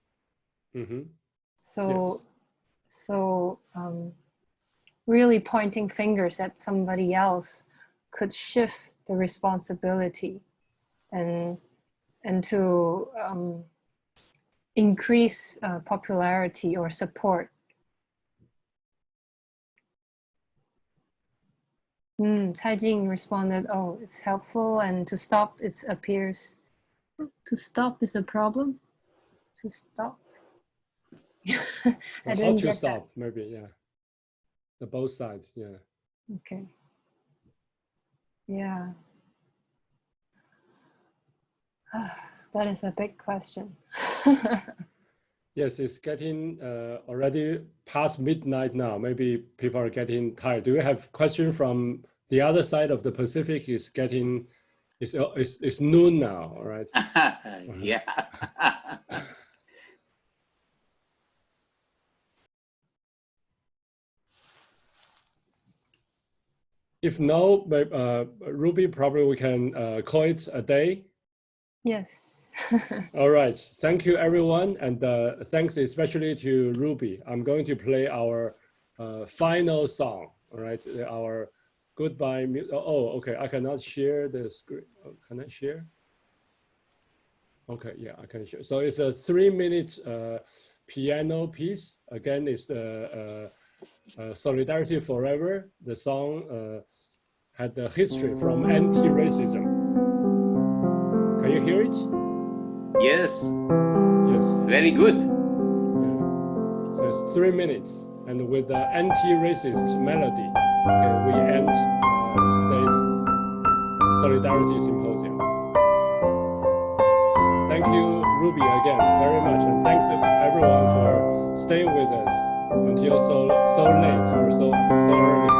So, yes. Really pointing fingers at somebody else could shift the responsibility and to increase popularity or support. Cai Jing responded, "Oh, it's helpful, and to stop, it appears to stop is a problem. To stop." So how to stop? That. Maybe, yeah. The both sides, yeah. Okay. Yeah. That is a big question. Yes, it's getting already past midnight now. Maybe people are getting tired. Do you have question from the other side of the Pacific? It's getting, it's noon now, all right? Yeah. If no, Ruby, probably we can call it a day. Yes. All right. Thank you, everyone. And thanks especially to Ruby. I'm going to play our final song. All right. Our goodbye. Oh, okay. I cannot share the screen. Oh, can I share? Okay. Yeah, I can share. So it's a 3-minute piano piece. Again, it's the Solidarity Forever. The song had the history from anti-racism. Can you hear it? Yes. Yes. Very good. Yeah. So it's 3 minutes, and with the anti-racist melody, okay, we end today's Solidarity Symposium. Thank you, Ruby, again, very much, and thanks everyone for staying with us until so late or so early.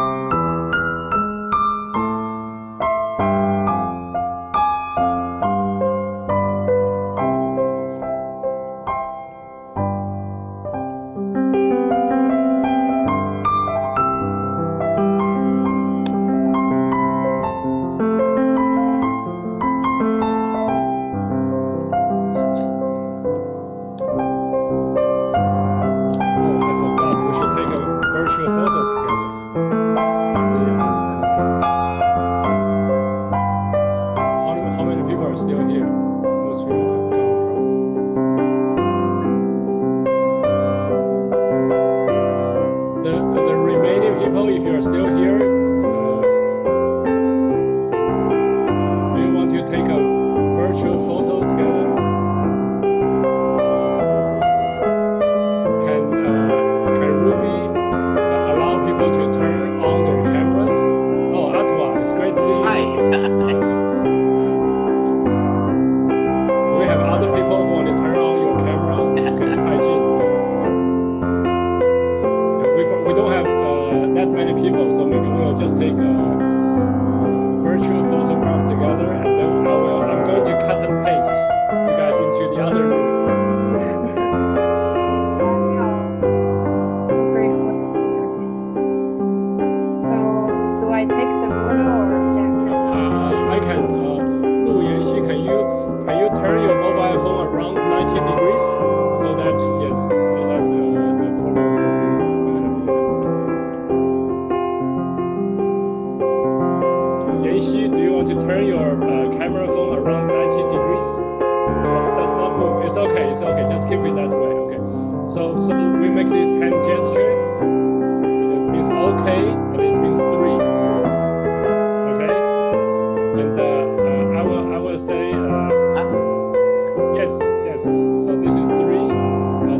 to turn your camera phone around 90 degrees. Does not move. It's okay. It's okay. Just keep it that way. Okay. So we make this hand gesture. So it means okay, and it means 3. Okay. And I will say yes. So this is 3.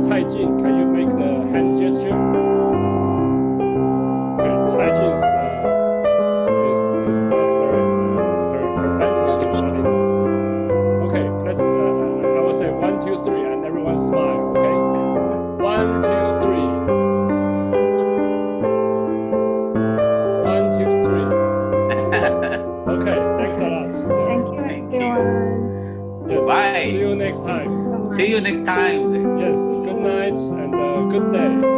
Cai Jin, can you make the hand gesture? Okay, Cai Jin is not very her bandwidth is not enough. Okay, let's. I will say 1, 2, 3, and everyone smile. Okay, 1, 2, 3. 1, 2, 3. Okay, thanks a lot. Thank you, everyone. Yes. Bye. See you next time. So much. See you next time. Yes. Good night and good day.